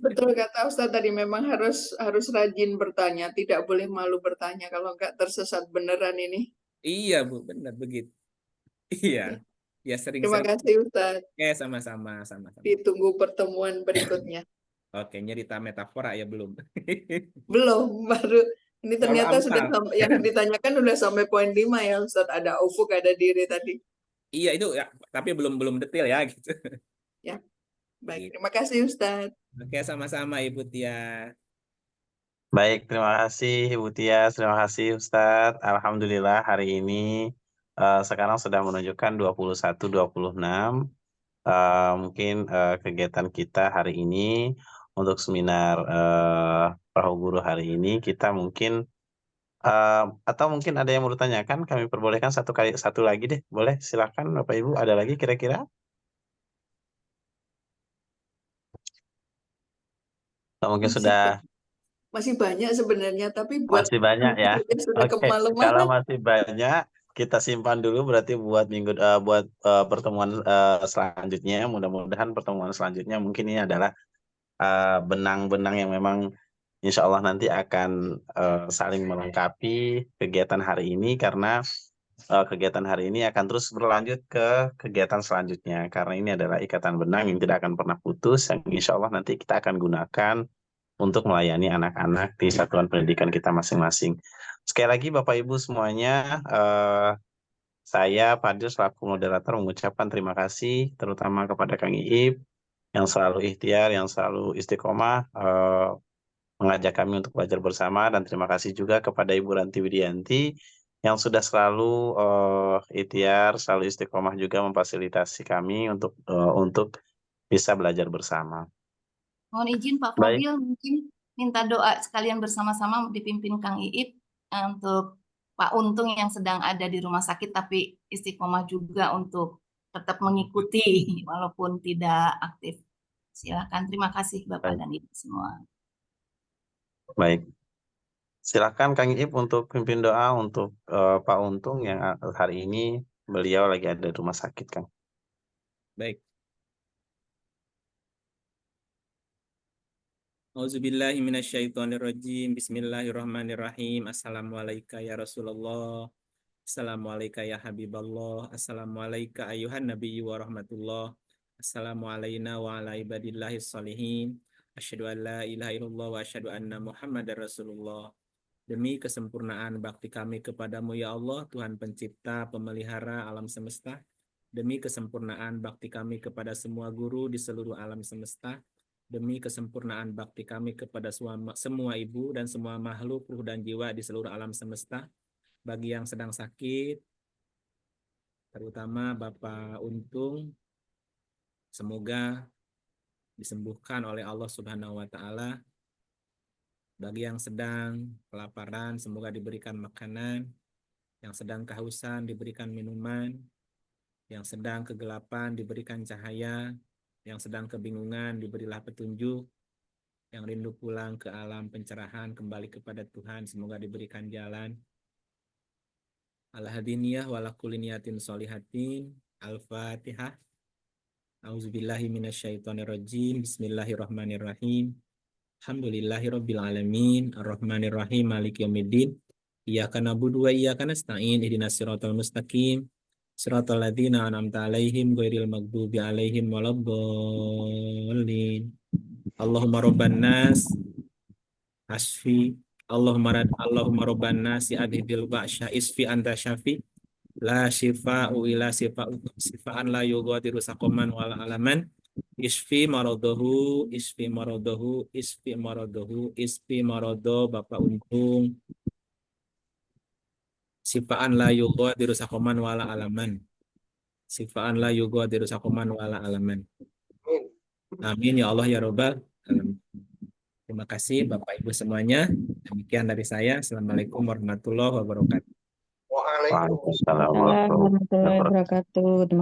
betul kata Ustaz tadi, memang harus rajin bertanya, tidak boleh malu bertanya, kalau enggak tersesat beneran ini. Iya, Bu, benar begitu. Iya. Ya. Ya Terima sering-sering. kasih Ustaz. Sama-sama. Ditunggu pertemuan berikutnya. Oke, nyerita metafora ya belum. Belum, baru ini Kalau ternyata sudah ampal. yang ditanyakan udah sampai poin 5 ya Ustaz. Ada ufuk, ada diri tadi. Iya itu ya, tapi belum detail ya gitu. Ya, baik. Gitu. Terima kasih Ustaz. Oke, sama-sama Ibu Tia. Baik, terima kasih Ibu Tias, terima kasih Ustadz. Alhamdulillah hari ini sekarang sudah menunjukkan 21.26. Mungkin kegiatan kita hari ini untuk seminar Perahu Guru hari ini kita mungkin atau mungkin ada yang mau ditanyakan, kami perbolehkan satu lagi deh. Boleh, silakan Bapak Ibu, ada lagi kira-kira? Mungkin sudah Masih banyak sebenarnya, tapi buat masih banyak ya. sudah Oke, kemalaman. kalau masih banyak kita simpan dulu berarti buat pertemuan selanjutnya. Mudah-mudahan pertemuan selanjutnya mungkin ini adalah benang-benang yang memang insya Allah nanti akan saling melengkapi kegiatan hari ini, karena kegiatan hari ini akan terus berlanjut ke kegiatan selanjutnya, karena ini adalah ikatan benang yang tidak akan pernah putus, yang insya Allah nanti kita akan gunakan untuk melayani anak-anak di satuan pendidikan kita masing-masing. Sekali lagi Bapak Ibu semuanya, saya Fadil selaku moderator mengucapkan terima kasih terutama kepada Kang Iip yang selalu ikhtiar, yang selalu istiqomah mengajak kami untuk belajar bersama, dan terima kasih juga kepada Ibu Ranti Widianti yang sudah selalu ikhtiar, selalu istiqomah juga memfasilitasi kami untuk bisa belajar bersama. Mohon izin Pak Baik. Fadil, mungkin minta doa sekalian bersama-sama dipimpin Kang Iip untuk Pak Untung yang sedang ada di rumah sakit tapi istiqomah juga untuk tetap mengikuti walaupun tidak aktif. Silakan, terima kasih Bapak dan Ibu semua. Baik. Silakan Kang Iip untuk pimpin doa untuk Pak Untung yang hari ini beliau lagi ada di rumah sakit, Kang. Baik. Auzubillahi minasyaitonirrajim. Bismillahirrahmanirrahim. Assalamualaikum ya Rasulullah. Assalamualaikum ya Habiballah. Assalamualaikum ayuhan nabiyyu wa rahmatullah. Assalamualaikum wa ala ibadillahis sholihin. Asyhadu an la ilaha illallah wa asyhadu anna Muhammadar Rasulullah. Demi kesempurnaan bakti kami kepadamu ya Allah, Tuhan pencipta, pemelihara alam semesta. Demi kesempurnaan bakti kami kepada semua guru di seluruh alam semesta. demi kesempurnaan bakti kami kepada semua ibu dan semua makhluk ruh dan jiwa di seluruh alam semesta. Bagi yang sedang sakit, terutama Bapak Untung, semoga disembuhkan oleh Allah Subhanahu wa Ta'ala. Bagi yang sedang kelaparan, semoga diberikan makanan. Yang sedang kehausan, diberikan minuman. Yang sedang kegelapan, diberikan cahaya. Yang sedang kebingungan, diberilah petunjuk. Yang rindu pulang ke alam pencerahan, kembali kepada Tuhan, semoga diberikan jalan. Al-hadiniyah walakuliniyatin solihatin. Al-Fatihah. Auzubillahi minasyaitonirrajim. Bismillahirrahmanirrahim. Alhamdulillahirabbil alamin. Arrahmanirrahim. Maliki yaumiddin. Iyyaka na'budu wa iyyaka nasta'in. Ihdinas siratal mustaqim. Siratal ladzina an'amta 'alaihim ghairil maghdubi 'alaihim waladdallin. Allahumma rabban nas asfi. Allahumma rabban nasi adhibil ba'sya isfi anta syafi. La shifa'u ila shifa'an la yughadiru saqaman wala alaman. Isfi marodohu, isfi marodohu, isfi marodohu, isfi marodo Bapak Untung. Sifaan la yughadiru saqaman wala alaman. Sifaan la yughadiru saqaman wala alaman. Amin ya Allah ya Rabbal alamin. Terima kasih Bapak Ibu semuanya. Demikian dari saya. Assalamualaikum warahmatullahi wabarakatuh. Waalaikumsalam warahmatullahi Warahmatullahi wabarakatuh. Terima